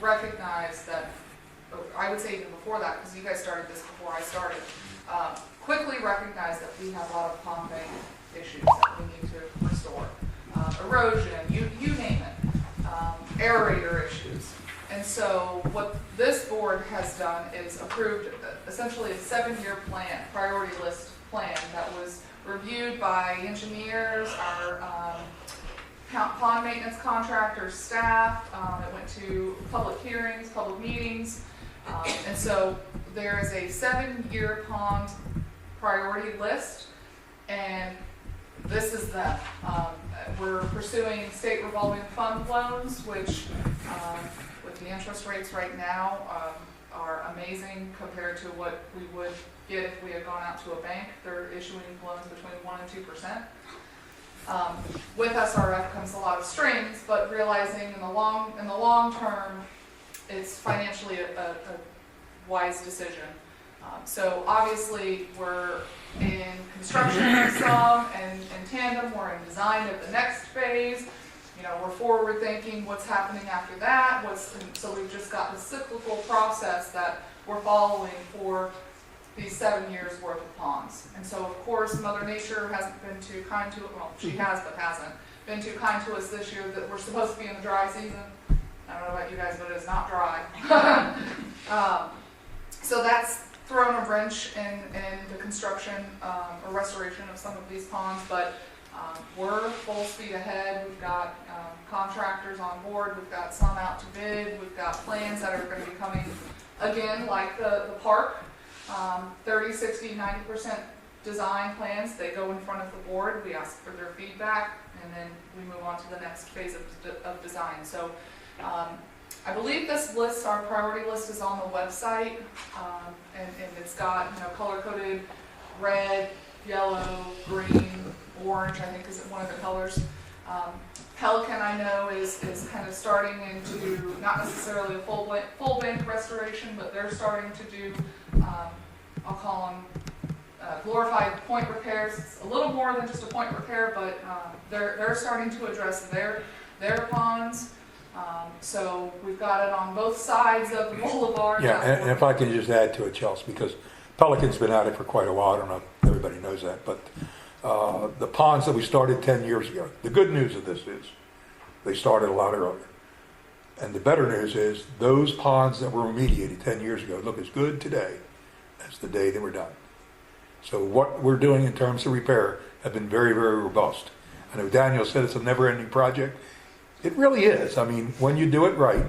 recognized that, I would say even before that, because you guys started this before I started, quickly recognized that we have a lot of pond bank issues that we need to restore. Erosion, you name it, aerator issues. And so what this board has done is approved essentially a 7-year plan, priority list plan that was reviewed by engineers, our pond maintenance contractors, staff. It went to public hearings, public meetings. And so there is a 7-year pond priority list, and this is that. We're pursuing state revolving fund loans, which with the interest rates right now are amazing compared to what we would get if we had gone out to a bank. They're issuing loans between 1% and 2%. With SRF comes a lot of strings, but realizing in the long term, it's financially a wise decision. So obviously we're in construction of some, and in tandem we're in design of the next phase. You know, we're forward thinking what's happening after that. So we've just got this cyclical process that we're following for these 7 years worth of ponds. And so of course Mother Nature hasn't been too kind to it. Well, she has, but hasn't been too kind to us this year that we're supposed to be in the dry season. I don't know about you guys, but it's not dry. So that's thrown a wrench in the construction or restoration of some of these ponds, but we're full speed ahead. We've got contractors on board, we've got some out to bid, we've got plans that are going to be coming again, like the park, 30, 60, 90% design plans. They go in front of the board, we ask for their feedback, and then we move on to the next phase of design. So I believe this list, our priority list, is on the website, and it's got, you know, color-coded red, yellow, green, orange, I think is one of the colors. Pelican, I know, is kind of starting into not necessarily a full bank restoration, but they're starting to do, I'll call them glorified point repairs. It's a little more than just a point repair, but they're starting to address their ponds. So we've got it on both sides of the boulevard. Yeah, and if I can just add to it, Chelsea, because Pelican's been at it for quite a while. I don't know if everybody knows that, but The ponds that we started 10 years ago. The good news of this is they started a lot earlier. And the better news is those ponds that were remediated 10 years ago look as good today as the day they were done. So what we're doing in terms of repair have been very, very robust. I know Daniel said it's a never-ending project. It really is. I mean, when you do it right,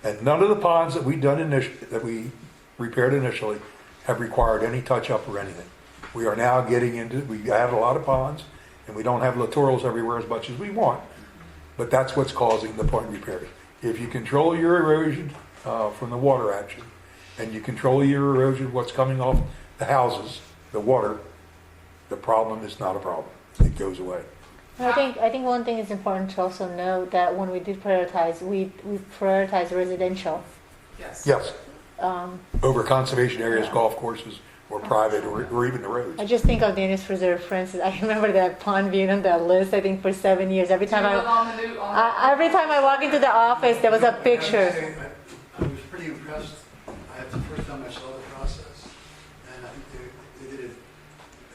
and none of the ponds that we repaired initially have required any touch-up or anything. We are now getting into, we add a lot of ponds, and we don't have littorals everywhere as much as we want, but that's what's causing the point repairs. If you control your erosion from the water action, and you control your erosion, what's coming off the houses, the water, the problem is not a problem. It goes away. I think one thing is important to also note that when we did prioritize, we prioritize residential. Yes. Yes, Um, over conservation areas, Yeah. golf courses, or private, or even the roads. I just think of Daniels Preserve, for instance. I remember that pond being on that list, I think, for 7 years. Every Do you time live on the new, every time I walk into the office, there was a picture. I was pretty impressed. That's the first time I saw the process. And I think they did it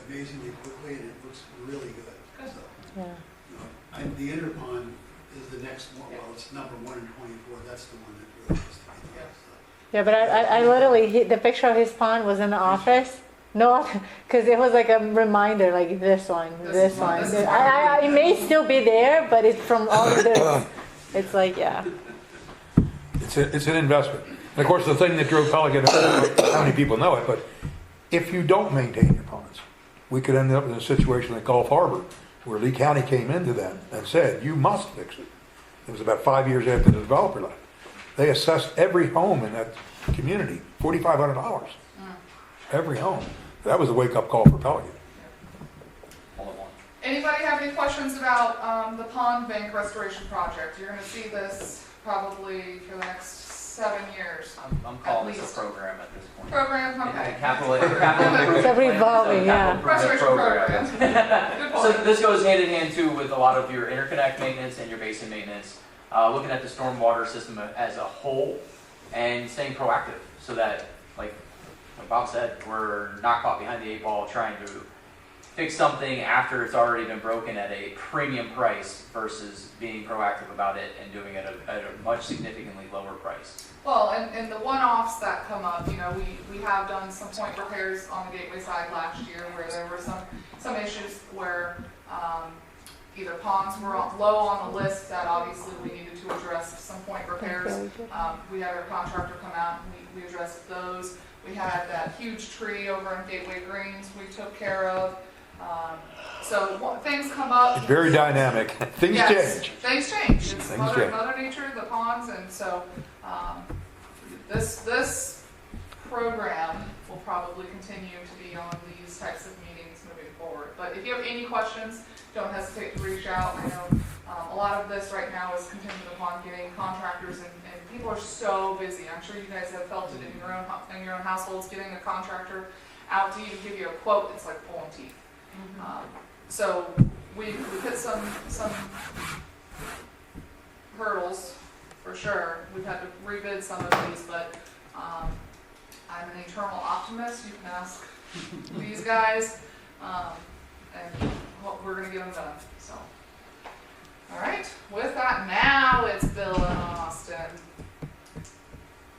amazingly quickly, and it looks really good. So, Yeah. you know, the inner pond is the next one. Well, it's number 1 and 24. That's the one that really has to be done. So. Yeah, but I literally, the picture of his pond was in the office. No, because it was like a reminder, like this one, this one. This is It may still be there, but it's from all of this. It's like, yeah. It's an investment. And of course, the thing that drove Pelican, I don't know how many people know it, but if you don't maintain your ponds, we could end up in a situation like Gulf Harbor, where Lee County came into them and said, you must fix it. It was about 5 years after the developer left. They assessed every home in that community $4,500. Every home. That was a wake-up call for Pelican. All at once. Anybody have any questions about the pond bank restoration project? You're gonna see this probably for the next 7 years. I'm calling At this least. a program at this point. Program, okay. Capital improvement. It's a revolving, yeah. Restoration program. Good So point. this goes hand in hand too with a lot of your interconnect maintenance and your basin maintenance. Looking at the stormwater system as a whole and staying proactive so that, like Bob said, we're not caught behind the 8 ball trying to fix something after it's already been broken at a premium price versus being proactive about it and doing it at a much significantly lower price. Well, and the one-offs that come up, you know, we have done some point repairs on the Gateway side last year where there were some issues where either ponds were low on the list that obviously we needed to address some point repairs. We had our contractor come out and we addressed those. We had that huge tree over on Gateway Greens we took care of. So things come up. It's very dynamic. Things Yes, change. things change. It's Things Mother change. Nature, the ponds, and so this program will probably continue to be on these types of meetings moving forward. But if you have any questions, don't hesitate to reach out. I know a lot of this right now is contingent upon getting contractors, and people are so busy. I'm sure you guys have felt it in your own households. Getting a contractor out to you to give you a quote, it's like pulling teeth. So we hit some hurdles for sure. We've had to rebid some of these, but I'm an eternal optimist. You can ask these guys, and we're gonna get them done. So, all right. With that, now it's Bill and Austin.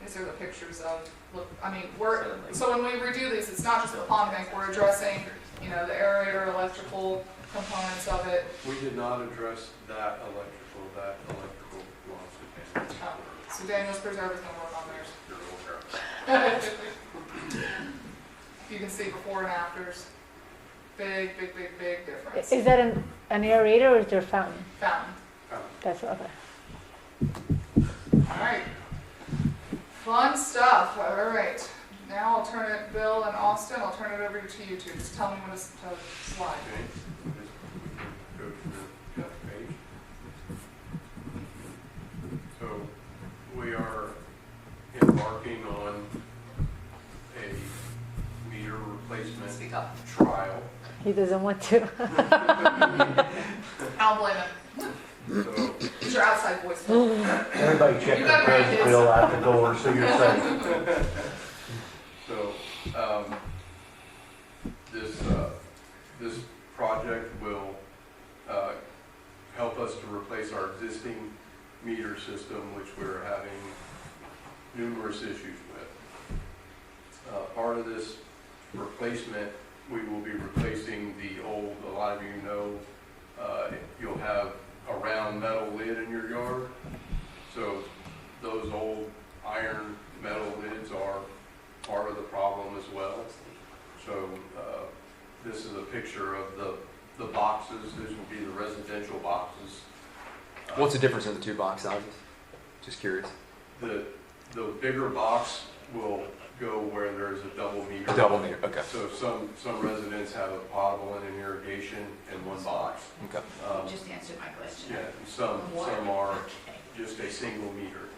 These are the pictures of. Look, I mean, so when we redo these, it's not just the pond bank. We're addressing, you know, the aerator, electrical components of it. We did not address that electrical loss. So Daniels Preserve is gonna work on theirs. You can see before and afters. Big difference. Is that an aerator or is there a fountain? Fountain. That's okay. All right. Fun stuff. All right. Now I'll turn it, Bill and Austin, I'll turn it over to you two. Just tell me when to slide. Okay. Go to the page. So we are embarking on a meter replacement Speak up. trial. He doesn't want to. I'll blame him. So It's your outside voice, Bill. Everybody check You their got bread grandkids. bill out the door so you're safe. So, this us to replace our existing meter system, which we're having numerous issues with. Part of this replacement, we will be replacing the old, a lot of you know, you'll have a round metal lid in your yard. So those old iron metal lids are part of the problem as well. So this is a picture of the boxes. This will be the residential boxes. What's the difference in the two box sizes? Just curious. The bigger box will go where there's a double meter. Double meter, okay. So some residents have a potable and an irrigation in one box. Okay. You just answered my question. Yeah, and some are just a single meter.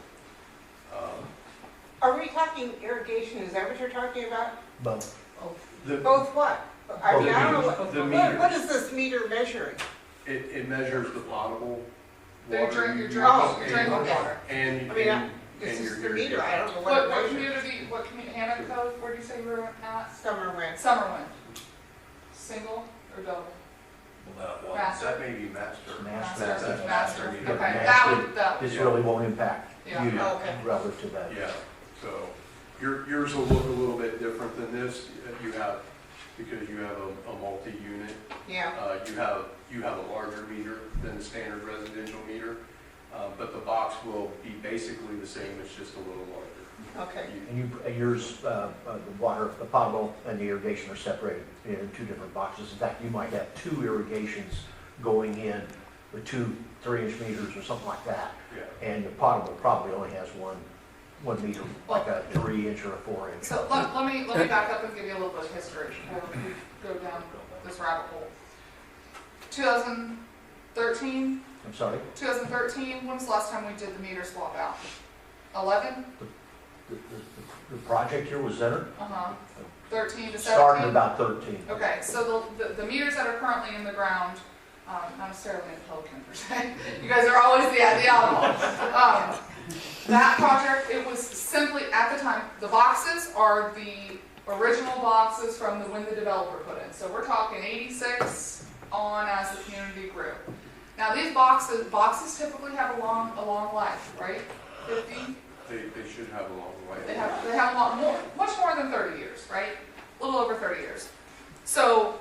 Are we talking irrigation, is that what you're talking about? But the, Both what? I mean, I don't know, The what meters. is this meter measuring? It measures the potable They water. drink, you're you drinking, use you're drinking okay. water. And, I mean, and, This and is your the meter, I don't know what What it measures. community, Hannah code, where do you say you were at? Summerwind. Summerwind. Single or double? Master. That may be master. Master. Okay, meter. that would, this really won't impact Yeah. you Okay. relative to that. Yeah, so yours will look a little bit different than this. You have, because you have a multi-unit, Yeah, you have a larger meter than the standard residential meter, but the box will be basically the same, it's just a little larger. okay. And yours, the water, the potable and the irrigation are separated in two different boxes. In fact, you might have two irrigations going in with 2 3-inch meters or something like that. Yeah. And the potable probably only has one meter, like a 3-inch or a 4-inch. so let me back up and give you a little bit of history before we go down this rabbit hole. 2013, I'm sorry? 2013, when was the last time we did the meter swap out? 11? The project here was entered, 13 to 17? starting about 13. Okay, so the meters that are currently in the ground, not necessarily in Pelican per se, you guys are always the outlaw. That project, it was simply, at the time, the boxes are the original boxes from when the developer put in. So we're talking 86 on as the community grew. Now these boxes typically have a long life, right? 50? They should have a long way. They have a lot more, much more than 30 years, right? A little over 30 years. So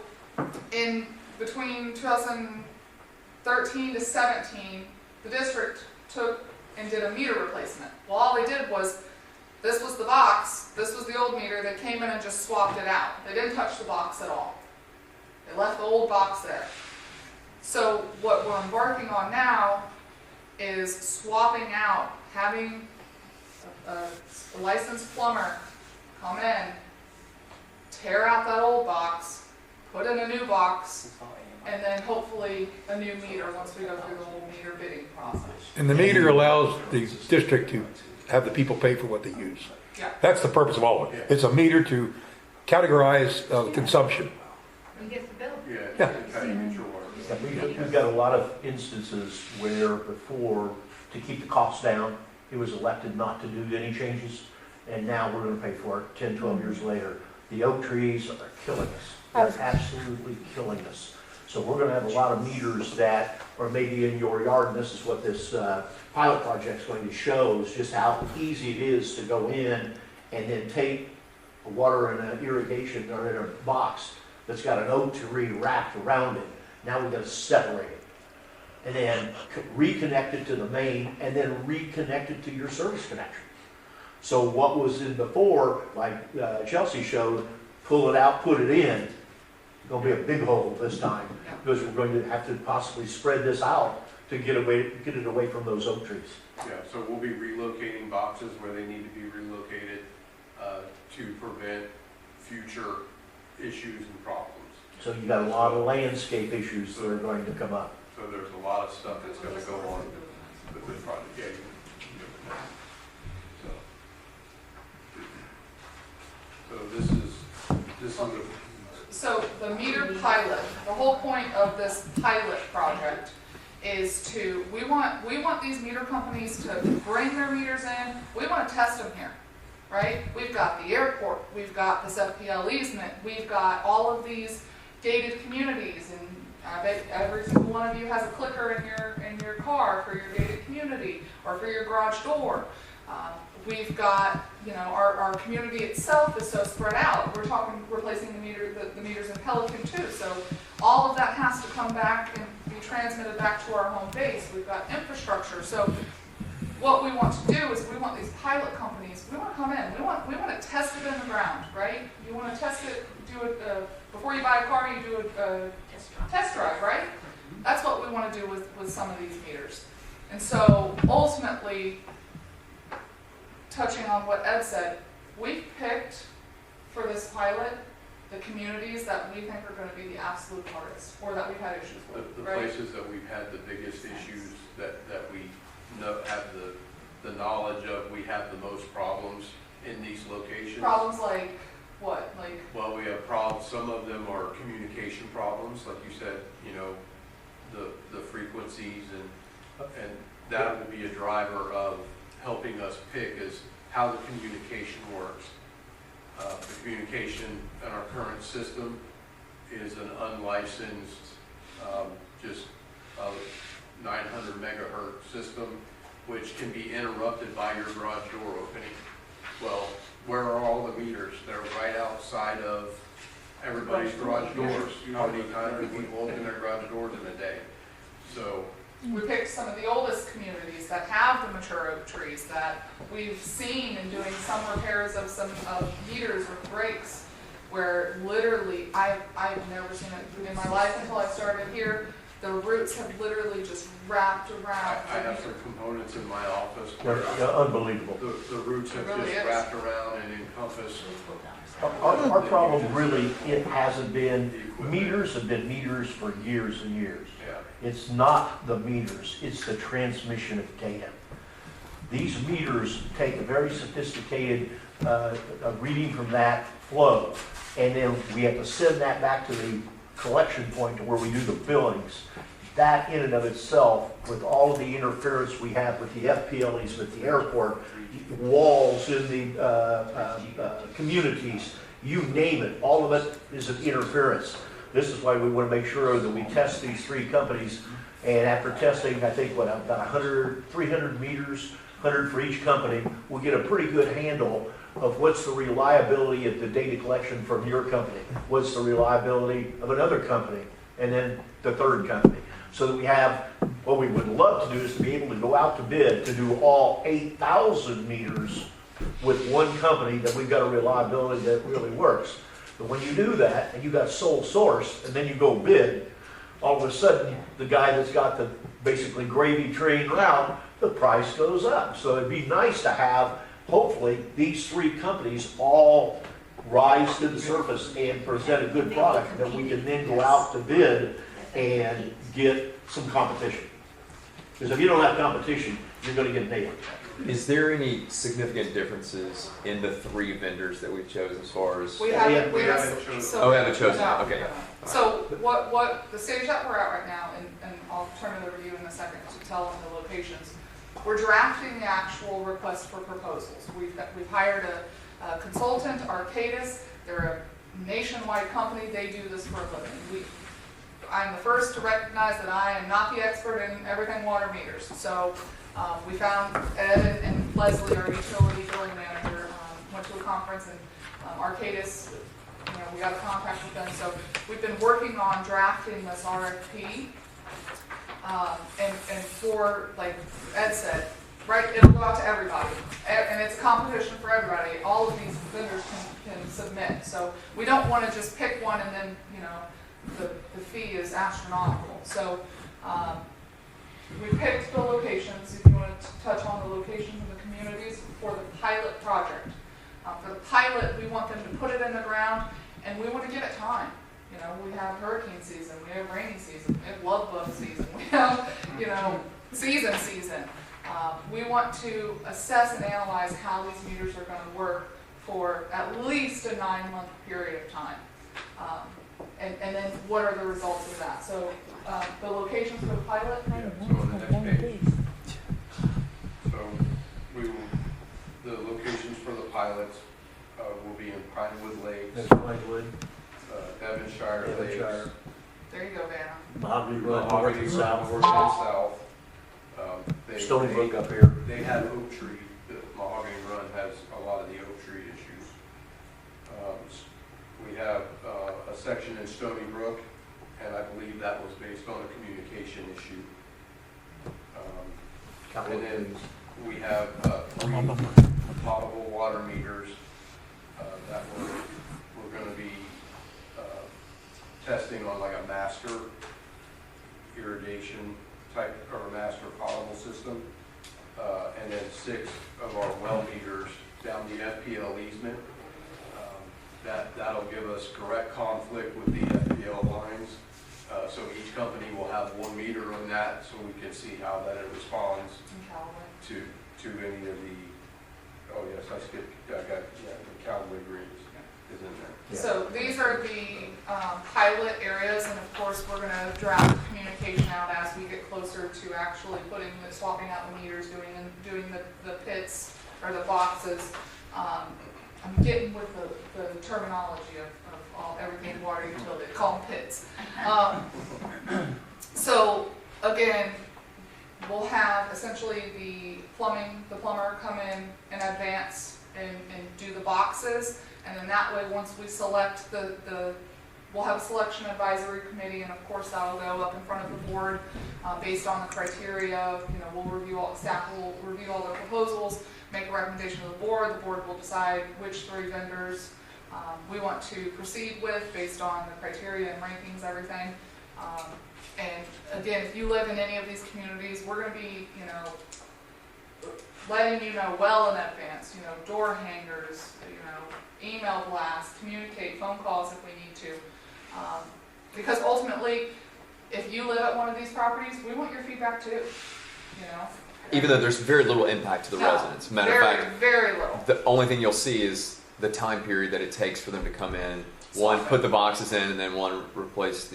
in between 2013 to 17, the district took and did a meter replacement. Well, all they did was, this was the box, this was the old meter, they came in and just swapped it out. They didn't touch the box at all. They left the old box there. So what we're embarking on now is swapping out, having a licensed plumber come in, tear out that old box, put in a new box, and then hopefully a new meter once we go through the whole meter bidding process. And the meter allows the district to have the people pay for what they use. Yeah. That's the purpose of all of it. It's a meter to categorize consumption. Who gets the bill? Yeah, it's how you get your water. Yeah, we've got a lot of instances where before, to keep the costs down, it was elected not to do any changes, and now we're gonna pay for it 10, 12 years later. The oak trees are killing us. They're absolutely killing us. So we're gonna have a lot of meters that are maybe in your yard, and this is what this pilot project's going to show, is just how easy it is to go in and then take a water and an irrigation, or in a box that's got an oak tree wrapped around it. Now we've got to separate it. And then reconnect it to the main, and then reconnect it to your service connection. So what was in before, like Chelsea showed, pull it out, put it in, gonna be a big hole this time, because we're going to have to possibly spread this out to get it away from those oak trees. Yeah, so we'll be relocating boxes where they need to be relocated to prevent future issues and problems. So you got a lot of landscape issues that are going to come up. So there's a lot of stuff that's gonna go on with this project. Yeah, you can do it now. So this is a So the meter pilot, the whole point of this pilot project is to, we want these meter companies to bring their meters in, we want to test them here, right? We've got the airport, we've got this FPL easement, we've got all of these gated communities, and I bet every single one of you has a clicker in your car, for your gated community, or for your garage door. We've got, you know, our community itself is so spread out. We're talking replacing the meters in Pelican too. So all of that has to come back and be transmitted back to our home base. We've got infrastructure. So what we want to do is we want these pilot companies, we want to come in, we want to test it in the ground, right? You want to test it, do it, before you buy a car, you do a test drive, right? That's what we want to do with some of these meters. And so ultimately, touching on what Ed said, we've picked for this pilot the communities that we think are going to be the absolute hardest, or that we've had issues with, The right? places that we've had the biggest issues that we know, have the knowledge of, we have the most problems in these locations. Problems like what? Like, Well, we have problems, some of them are communication problems, like you said, you know, the frequencies, and that will be a driver of helping us pick is how the communication works. The communication in our current system is an unlicensed, just a 900 megahertz system, which can be interrupted by your garage door opening. Well, where are all the meters? They're right outside of everybody's garage doors. How many times do people open their garage doors in a day? So, we picked some of the oldest communities that have the mature oak trees that we've seen in doing some repairs of some meters with breaks, where literally I've never seen it in my life until I started here. The roots have literally just wrapped around. I have some components in my office They're where unbelievable. the roots have It really just is. wrapped around and encompassed. Our problem really, it hasn't been, meters have been meters for years and years. Yeah. It's not the meters, it's the transmission of data. These meters take a very sophisticated reading from that flow, and then we have to send that back to the collection point to where we do the billings. That in and of itself, with all of the interference we have with the FPLEs, with the airport, walls in the communities, you name it, all of it is an interference. This is why we want to make sure that we test these three companies, and after testing, I think, what, about 100, 300 meters, 100 for each company, we'll get a pretty good handle of what's the reliability of the data collection from your company, what's the reliability of another company, and then the third company. So that we have, what we would love to do is to be able to go out to bid to do all 8,000 meters with one company that we've got a reliability that really works. But when you do that, and you got sole source, and then you go bid, all of a sudden, the guy that's got the basically gravy train route, the price goes up. So it'd be nice to have, hopefully, these three companies all rise to the surface and present a good product that we can then go out to bid and get some competition. Because if you don't have competition, you're going to get nailed. Is there any significant differences in the three vendors that we've chosen as far as? We haven't chosen. so- Oh, we haven't chosen, no, okay. no. So what the stage that we're at right now, and I'll turn it over to you in a second to tell them the locations. We're drafting the actual request for proposals. We've hired a consultant, Arcadis. They're a nationwide company. They do this for a living. I'm the first to recognize that I am not the expert in everything water meters. So we found Ed and Leslie, our utility billing manager, went to a conference, and Arcadis, you know, we got a contact with them. So we've been working on drafting this RFP. And for, like Ed said, right, it'll go out to everybody. And it's a competition for everybody. All of these vendors can submit. So we don't want to just pick one and then, you know, the fee is astronomical. So we picked the locations, if you want to touch on the locations of the communities for the pilot project. For the pilot, we want them to put it in the ground, and we want to give it time. You know, we have hurricane season, we have rainy season, we have love bug season, we have, you know, season. We want to assess and analyze how these meters are going to work for at least a 9-month period of time. And then what are the results of that? So the locations for the pilot? Yeah, so on the next page. So the locations for the pilots will be in Pinewood Lakes, That's Pinewood, Devonshire Lakes, Devonshire, There you go, Vanna. Mahogany Run, north Mahogany and Run, south. north and south, Stony Brook up here. They had Oak Tree, the Mahogany Run has a lot of the Oak Tree issues. We have a section in Stony Brook, and I believe that was based on a communication issue. And then we have 3 potable water meters that we're going to be testing on like a master irrigation type or a master potable system. And then 6 of our well meters down the FPL easement. That'll give us direct conflict with the FPL lines. So each company will have 1 meter on that, so we can see how that it responds to any of the, oh yes, I got, the Callaway Greens is in there. Yeah. So these are the pilot areas, and of course, we're gonna draft communication out as we get closer to actually swapping out the meters, doing the pits or the boxes. I'm getting with the terminology of everything water utility, call them pits. So again, we'll have essentially the plumber come in advance and do the boxes. And then that way, once we select we'll have a selection advisory committee, and of course that'll go up in front of the board based on the criteria. Staff will review all the proposals, make a recommendation to the board. The board will decide which 3 vendors we want to proceed with based on the criteria and rankings, everything. And again, if you live in any of these communities, we're going to be, letting you know well in advance, door hangers, email blasts, communicate, phone calls if we need to. Because ultimately, if you live at one of these properties, we want your feedback too, Even though there's very little impact to the No, residents. Matter of fact, very little. the only thing you'll see is the time period that it takes for them to come in. One, put the boxes in, and then one, replace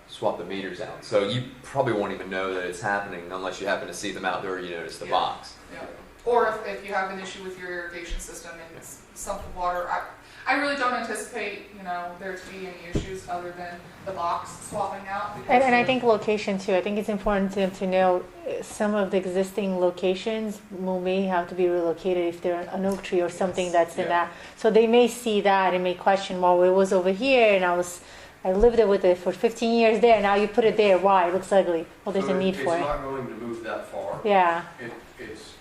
swap the meters out. So you probably won't even know that it's happening unless you happen to see them out there or you notice the box. Yeah. Or if you have an issue with your irrigation system and it's sump of water, I really don't anticipate, there to be any issues other than the box swapping out. And I think location too. I think it's important to know some of the existing locations may have to be relocated if they're an oak tree or something that's in that. So they may see that and may question, well, it was over here and I lived with it for 15 years there. Now you put it there. Why? It looks ugly. Well, there's a need for it. It's not going to move that far. Yeah. It's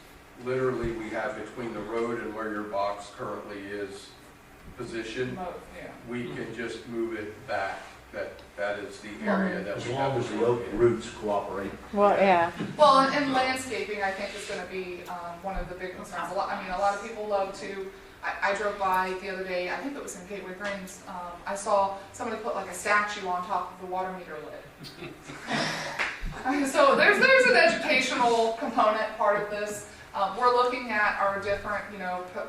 literally, we have between the road and where your box currently is positioned, we can just move it back. That is the area that As we long have as to the oak relocate. roots cooperate. Well, yeah. Well, and landscaping, I think, is going to be one of the big concerns. A lot of people love to. I drove by the other day. I think it was in Gateway Greens. I saw somebody put like a statue on top of the water meter lid. So there's an educational component part of this. We're looking at our different,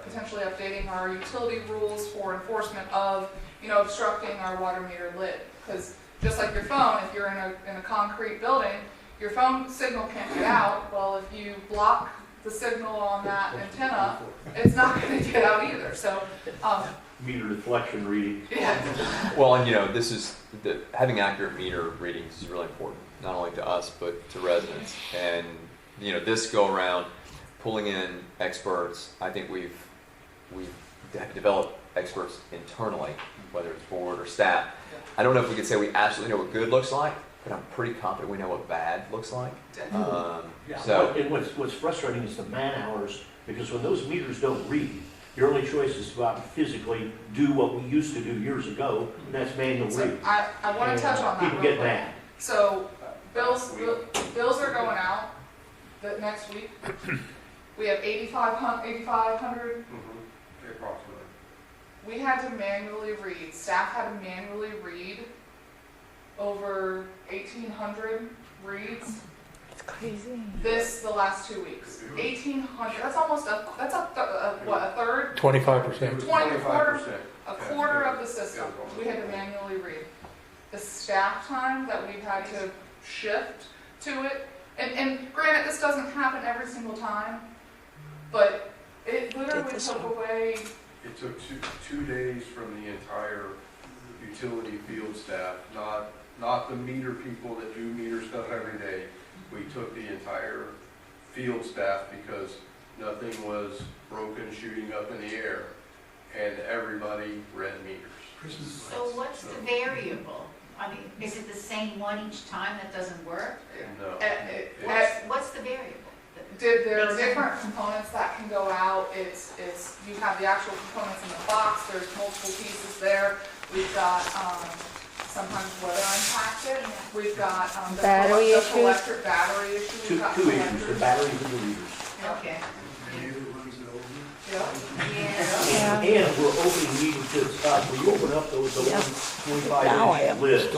potentially updating our utility rules for enforcement of, obstructing our water meter lid. Because just like your phone, if you're in a concrete building, your phone signal can't get out. Well, if you block the signal on that antenna, it's not going to get out either. So, Meter deflection reading. yeah. Well, and having accurate meter readings is really important, not only to us but to residents. And this go around, pulling in experts. I think we've developed experts internally, whether it's board or staff. I don't know if we could say we absolutely know what good looks like, but I'm pretty confident we know what bad looks like. So, And what's frustrating is the man hours, because when those meters don't read, your only choice is to go out and physically do what we used to do years ago, and that's manual So read. I want to touch on that. People real get quick. mad. So bills are going out the next week. We have 8,500. Approximately. We had to manually read. Staff had to manually read over 1,800 reads. It's crazy. The last 2 weeks. 1,800. That's almost a third? 25%. 25%. A quarter of the system. We had to manually read. The staff time that we've had to shift to it, and granted, this doesn't happen every single time, but it literally took away. It took two days from the entire utility field staff, not the meter people that do meter stuff every day. We took the entire field staff because nothing was broken shooting up in the air, and everybody read meters. Christmas So lights. what's the variable? I mean, is it the same one each time that doesn't work? No. What's the variable? There are Makes sense. different components that can go out. It's, you have the actual components in the box, there's multiple pieces there. We've got, sometimes weather impacted. We've got, the Battery issues? electric battery issue. Two, We've got two issues, the collectors. batteries and the readers. Okay. The neighbor runs it over. Yeah. Yeah. And we're opening meters to the sky. When you open up those Yeah. 25-inch lists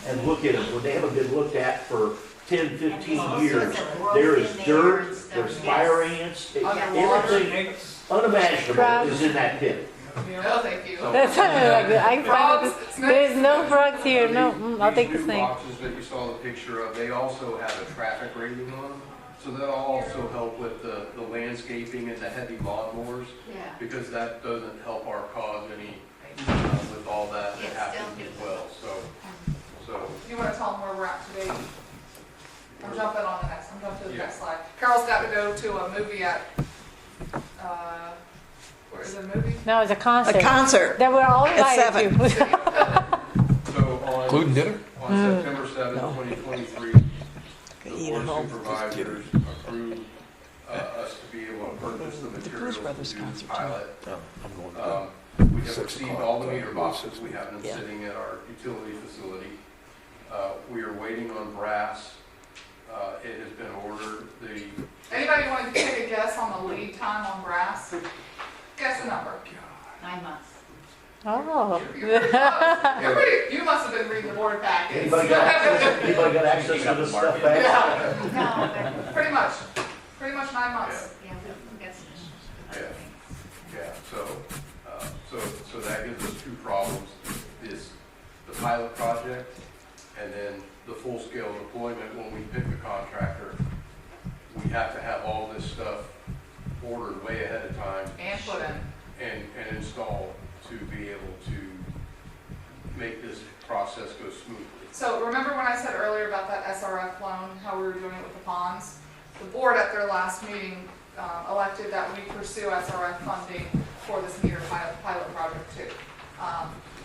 and look at them, when they haven't been looked at for 10, 15 And years, there's all sorts of growth there is in there dirt, and stuff, there's yes. fire ants, Underwater. everything unimaginable is in that pit. No, thank you. That sounded like that. I Frogs, find this, snakes. there's no frogs here. No, I'll take the These new snake. boxes that you saw the picture of, they also have a traffic rating on them. So that'll also help with the landscaping and the heavy lawnmowers, Yeah. because that doesn't help our cause any, with all that Yes, happens still. as well, so. You wanna tell them where we're at today? I'm jumping on the next, I'm jumping to the Yeah. next slide. Carol's got to go to a movie at, where is it a movie? No, it's a concert. A concert. That we're all At invited to. So on. Including dinner? On September 7th, No. 2023, the Eat board at home. of supervisors approved us to be able to purchase the materials to do the pilot. I'm going We have 6 received o'clock, all the meter right? boxes, we have them Yeah. sitting at our utility facility. We are waiting on brass. It has been ordered, Anybody want to take a guess on the lead time on brass? Guess the number. 9 months. Oh. You're pretty close. You must have been reading the board packets. Anybody got access to this stuff back? Yeah, No, pretty much 9 months. but, yeah, we got some Yeah. other things. so that gives us two problems, is the pilot project, and then the full-scale deployment. When we pick the contractor, we have to have all this stuff ordered way ahead of time And put in. and installed to be able to make this process go smoothly. So remember when I said earlier about that SRF loan, how we were doing it with the ponds? The board at their last meeting elected that we pursue SRF funding for this meter pilot project too.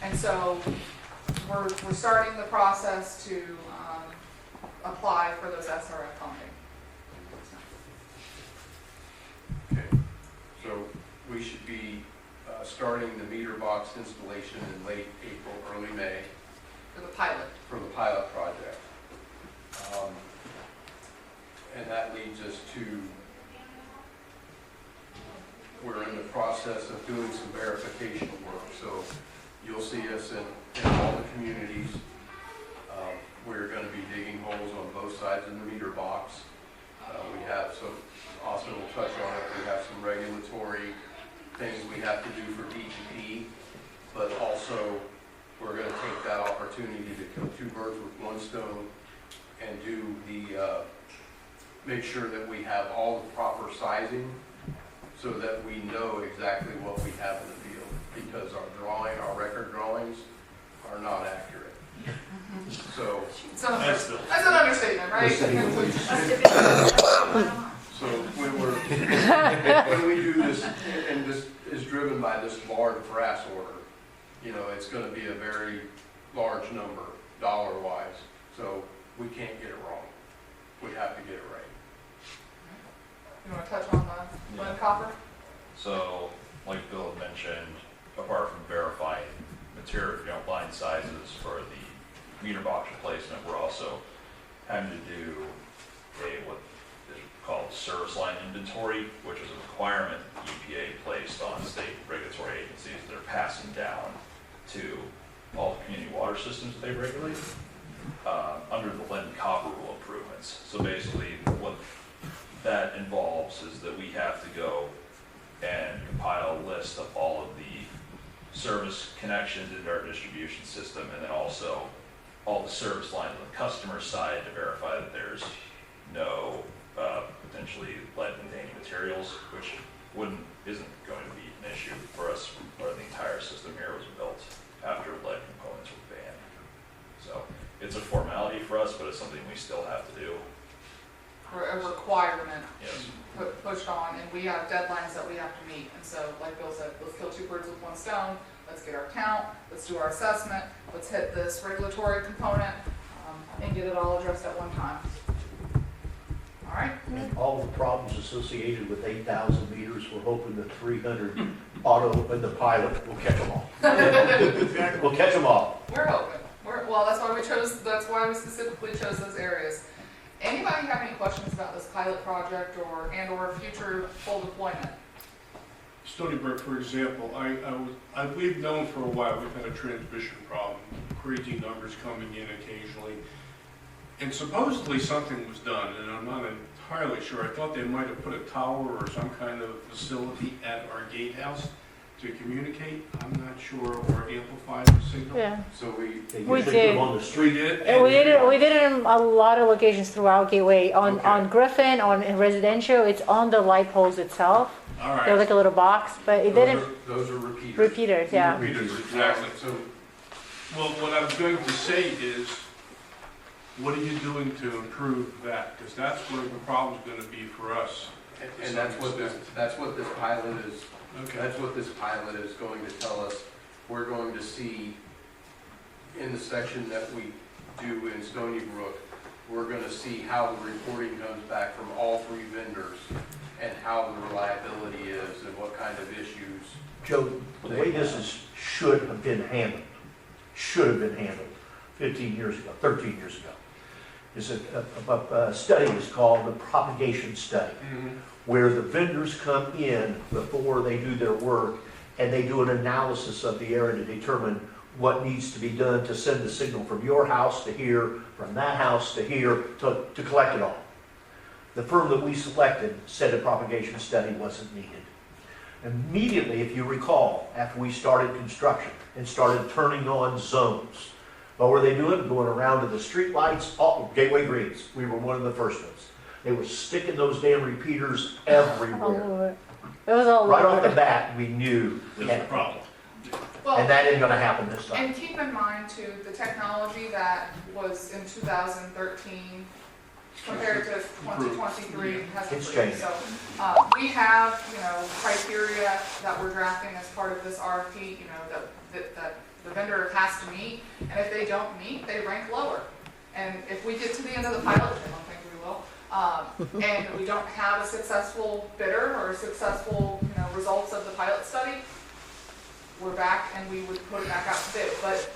And so we're starting the process to apply for those SRF funding. Okay, so we should be starting the meter box installation in late April, early May For the pilot. for the pilot project. And that leads us to, we're in the process of doing some verification work. So you'll see us in all the communities. We're going to be digging holes on both sides of the meter box. We have some, Austin will touch on it, we have some regulatory things we have to do for DEP, but also we're going to take that opportunity to kill two birds with one stone and do the, make sure that we have all the proper sizing so that we know exactly what we have in the field, because our record drawings are not accurate. So, That's an understatement, right? Must have been- so when we do this, and this is driven by this large brass order, you know, it's gonna be a very large number, dollar-wise, so we can't get it wrong. We have to get it right. You want to touch on the lead copper? So, like Bill had mentioned, apart from verifying material, line sizes for the meter box replacement, we're also having to do what is called service line inventory, which is a requirement EPA placed on state regulatory agencies that are passing down to all the community water systems that they regulate under the lead and copper rule improvements. So basically, what that involves is that we have to go and compile a list of all of the service connections into our distribution system, and then also all the service lines on the customer side to verify that there's no potentially lead-containing materials, which isn't going to be an issue for us, where the entire system here was built after lead components were banned. So it's a formality for us, but it's something we still have to do. a requirement Yes. pushed on, and we have deadlines that we have to meet. And so, like Bill said, let's kill two birds with one stone. Let's get our count, let's do our assessment, let's hit this regulatory component, and get it all addressed at one time. All right? And all the problems associated with 8,000 meters, we're hoping the 300 auto and the pilot will catch them all. We'll catch them all. We're hoping. Well, that's why we specifically chose those areas. Anybody have any questions about this pilot project or future full deployment? Stony Brook, for example, we've known for a while, we've had a transmission problem, crazy numbers coming in occasionally. And supposedly something was done, and I'm not entirely sure. I thought they might have put a tower or some kind of facility at our gatehouse to communicate. I'm not sure, or amplify the signal. Yeah. So They We usually did. put them on the street. And we did it in a lot of locations throughout Gateway. On Okay. Griffin, on in residential, it's on the light poles itself. All They're right. like a little box, but it didn't. Those are repeaters. Repeaters, yeah. Repeaters, exactly. So Well, what I'm going to say is, what are you doing to improve that? Because that's where the problem's gonna be for us. And that's what this pilot is, Okay. that's what this pilot is going to tell us. We're going to see in the section that we do in Stony Brook, we're gonna see how the reporting comes back from all three vendors and how the reliability is and what kind of issues. Joe, the way this should have been handled 15 years ago, 13 years ago, is a study is called the propagation study, where the vendors come in before they do their work and they do an analysis of the area to determine what needs to be done to send the signal from your house to here, from that house to here, to collect it all. The firm that we selected said a propagation study wasn't needed. Immediately, if you recall, after we started construction and started turning on zones, what were they doing? Going around to the street lights, Gateway Greens. We were one of the first ones. They were sticking those damn repeaters All everywhere. over. It was all Right off over. the bat, we knew, There's a problem. Well, and that ain't gonna happen this time. and keep in mind too, the technology that was in 2013 compared to 2023 has It's improved. changed. So, we have, criteria that we're drafting as part of this RFP, that the vendor has to meet, and if they don't meet, they rank lower. And if we get to the end of the pilot, which I don't think we will, and we don't have a successful bidder or successful, results of the pilot study, we're back and we would put it back out to bid. But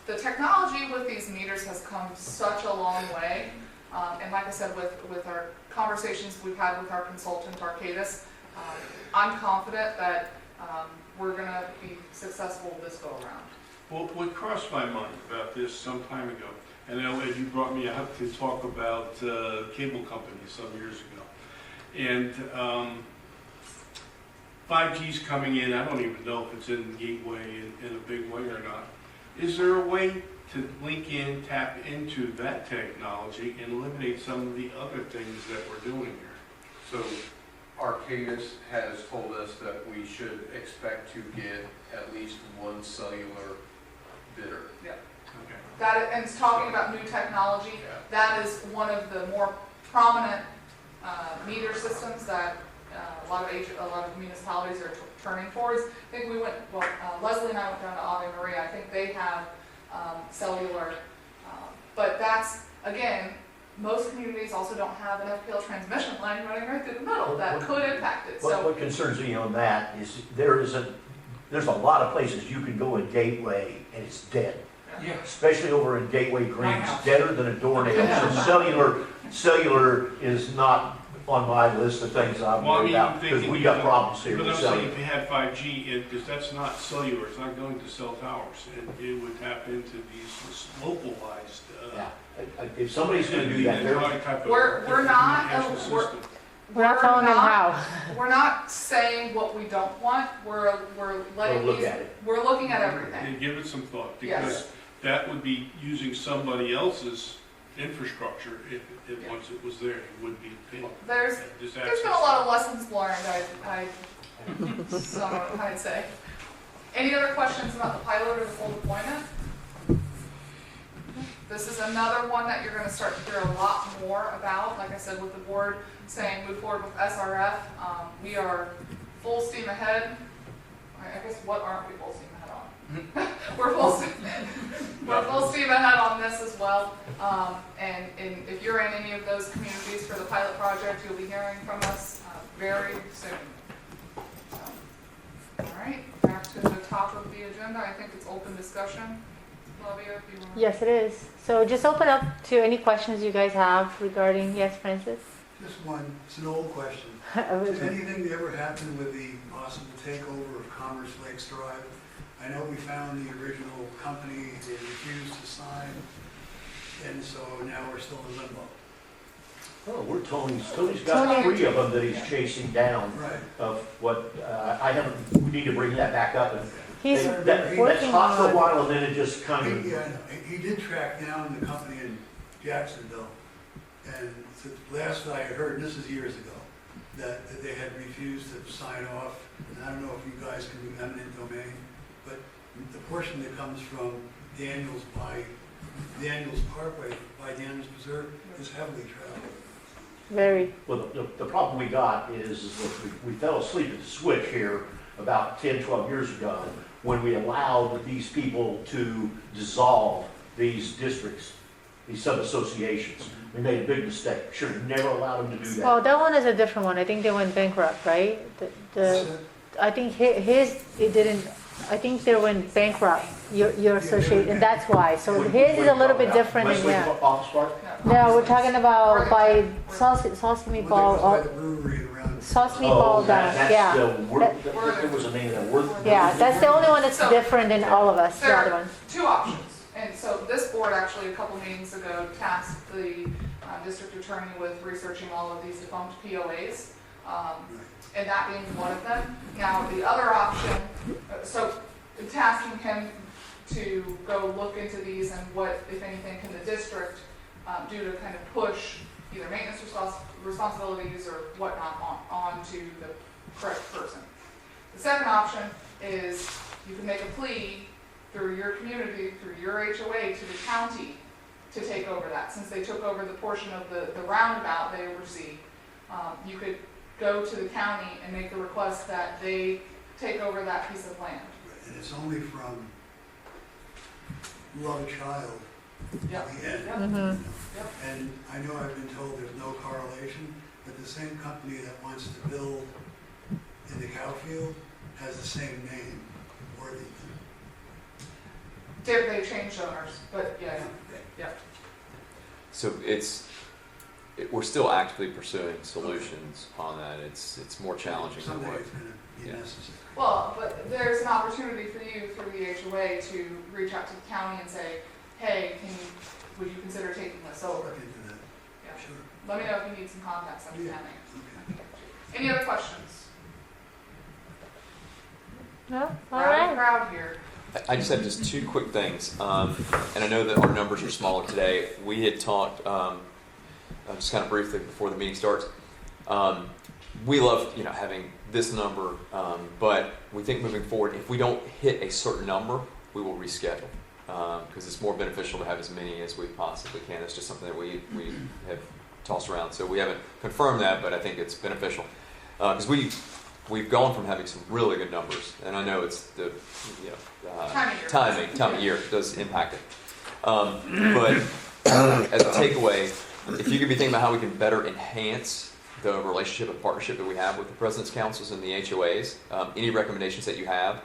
the technology with these meters has come such a long way. And like I said, with our conversations we've had with our consultant, Arcadis, I'm confident that we're going to be successful this go around. Well, what crossed my mind about this some time ago, and I know Ed, you brought me out to talk about cable companies some years ago. And 5G's coming in, I don't even know if it's in Gateway in a big way or not. Is there a way to link in, tap into that technology and eliminate some of the other things that we're doing here? So Arcadis has told us that we should expect to get at least one cellular bidder. Okay. And talking about new technology, Yeah. that is one of the more prominent meter systems that a lot of municipalities are turning towards. I think Leslie and I went down to Ave Maria. I think they have cellular, but that's, again, most communities also don't have an FPL transmission line running right through the middle that could impact it. So What concerns me on that is there's a lot of places you can go in Gateway and it's dead. Yeah. Especially over in Gateway Greens, house. deader than a doornail. So cellular is not on my list of things I'm Well, I worried mean, about, because we got problems here But with I'm saying cellular. if you had 5G, because that's not cellular, it's not going to cell towers, and it would tap into these localized. Yeah. If somebody's gonna do that, they're, We're not- communication we're- system. We're not telling them how. we're not saying what we don't want. We're letting We'll look these. at it. We're looking at everything. Yeah, give it some thought, Yes. because that would be using somebody else's infrastructure if Yeah. once it was there, it would be paid. There's been a lot of lessons learned. I'd say. Any other questions about the pilot or the full deployment? This is another one that you're gonna start to hear a lot more about. Like I said, with the board saying move forward with SRF, we are full steam ahead. I guess what aren't we full steam ahead on? We're full steam ahead on this as well. And if you're in any of those communities for the pilot project, you'll be hearing from us very soon. So, all right, back to the top of the agenda. I think it's open discussion. Flavia, if you want. Yes, it is. So just open up to any questions you guys have regarding, yes, Francis? Just one, it's an old question. Did anything ever happen with the possible takeover of Commerce Lakes Drive? I know we found the original company, they refused to sign, and so now we're still in limbo. Oh, Tony's got Tony- 3 of them that he's chasing down Right. of what, I haven't, we need to bring that back up. And He's that's working hot for a on, while and then it just kind of. Yeah, I know. He did track down the company in Jacksonville, and the last I heard, and this is years ago, that they had refused to sign off, and I don't know if you guys can do eminent domain, but the portion that comes from Daniels Parkway by Daniels Preserve is heavily traveled. very, Well, the problem we got is that we fell asleep at the switch here about 10, 12 years ago when we allowed these people to dissolve these districts, these sub-associations. We made a big mistake. Should have never allowed them to do well, that. that one is a different one. I think they went bankrupt, right? I think his, it didn't, I think they went bankrupt, your associate, and that's why. So his is a little bit different than, Wesley yeah. Office Park? No, we're talking about by sauce meatball, Well, that was by the brewery around. sauce Oh, meatball down, that's yeah. there was a name of that word. Yeah, that's the only one that's So- different than all of us, the There other are ones. 2 options. And so this board actually a couple meetings ago tasked the district attorney with researching all of these defunct POAs, and that being one of them. Now, the other option, so tasking him to go look into these and what, if anything, can the district do to kind of push either maintenance responsibilities or whatnot onto the correct person. The second option is you can make a plea through your community, through your HOA to the county to take over that. Since they took over the portion of the roundabout they oversee, you could go to the county and make a request that they take over that piece of land. And it's only from Love Child to Yep. the end. Yep. Mhm. Yep. And I know I've been told there's no correlation, but the same company that wants to build in the Cowfield has the same name, Worthington. They changed owners, but yeah, yeah. So we're still actively pursuing solutions on that. It's more challenging than Someday what. it's gonna be Yeah. necessary. Well, but there's an opportunity for you through the HOA to reach out to the county and say, hey, would you consider taking this over? Look into that, Yeah. sure. Let me know if you need some contacts on the Yeah. county. Okay. Any other questions? No, all Rowdy right. crowd here. I just have just 2 quick things, and I know that our numbers are smaller today. We had talked just kind of briefly before the meeting starts. We love having this number, but we think moving forward, if we don't hit a certain number, we will reschedule because it's more beneficial to have as many as we possibly can. It's just something that we have tossed around, so we haven't confirmed that, but I think it's beneficial because we've gone from having some really good numbers, and I know it's the time of year does impact it. But as a takeaway, if you could be thinking about how we can better enhance the relationship and partnership that we have with the President's Councils and the HOAs, any recommendations that you have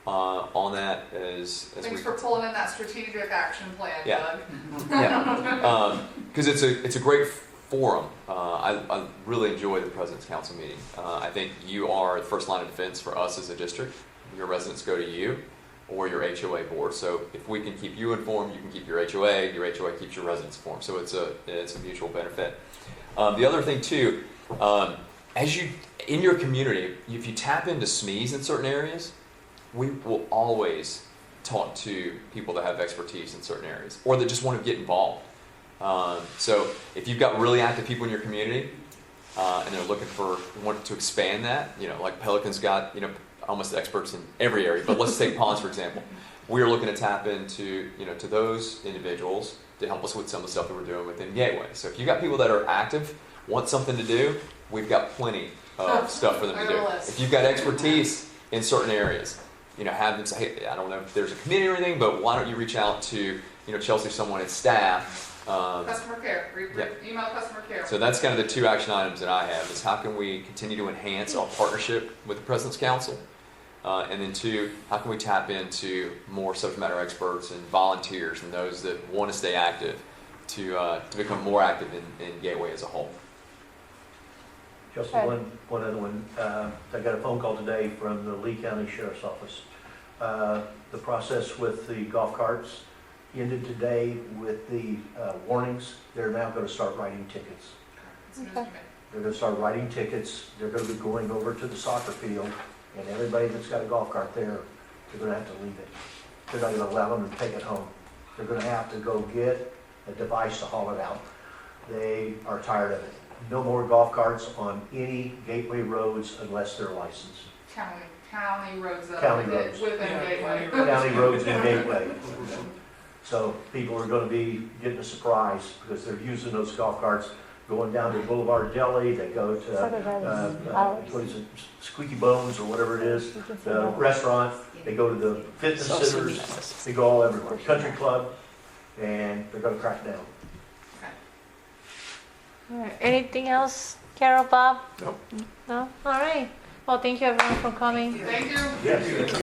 on that Thanks for pulling in that strategic action plan, Yeah. Doug. Yeah, because it's a great forum. I really enjoy the President's Council meeting. I think you are the first line of defense for us as a district. Your residents go to you or your HOA board. So if we can keep you informed, you can keep your HOA keeps your residents informed. So it's a mutual benefit. The other thing too, as you in your community, if you tap into SMEs in certain areas, we will always talk to people that have expertise in certain areas or that just want to get involved. So if you've got really active people in your community and they're want to expand that, like Pelican's got, almost experts in every area, but let's take ponds for example. We are looking to tap into, to those individuals to help us with some of the stuff that we're doing within Gateway. So if you've got people that are active, want something to do, we've got plenty of stuff for them to I do. have a list. If you've got expertise in certain areas, have them say, hey, I don't know if there's a committee or anything, but why don't you reach out to, Chelsea, someone at staff. Customer care, Yeah. email customer care. So that's kind of the two action items that I have, is how can we continue to enhance our partnership with the President's Council? And then two, how can we tap into more subject matter experts and volunteers and those that want to stay active to become more active in Gateway as a whole? Just Okay. one other one. I got a phone call today from the Lee County Sheriff's Office. The process with the golf carts ended today with the warnings. They're now going to start writing tickets. It's news to me. They're going to start writing tickets. They're going to be going over to the soccer field, and everybody that's got a golf cart there, they're going to have to leave it. They're not going to allow them to take it home. They're going to have to go get a device to haul it out. They are tired of it. No more golf carts on any gateway roads unless they're licensed. County roads that County are roads. within Yeah, Gateway. County roads and gateway. So people are going to be getting a surprise because they're using those golf carts going down to Boulevard Deli. They go to, what is it, Squeaky Bones or whatever it is, the restaurant. They go to the fitness centers. They go all everywhere. Country club, and they're going to crack down. All right. Anything else, Carol, Bob? Nope. No? All right. Well, thank you everyone for coming. Thank you. Yes.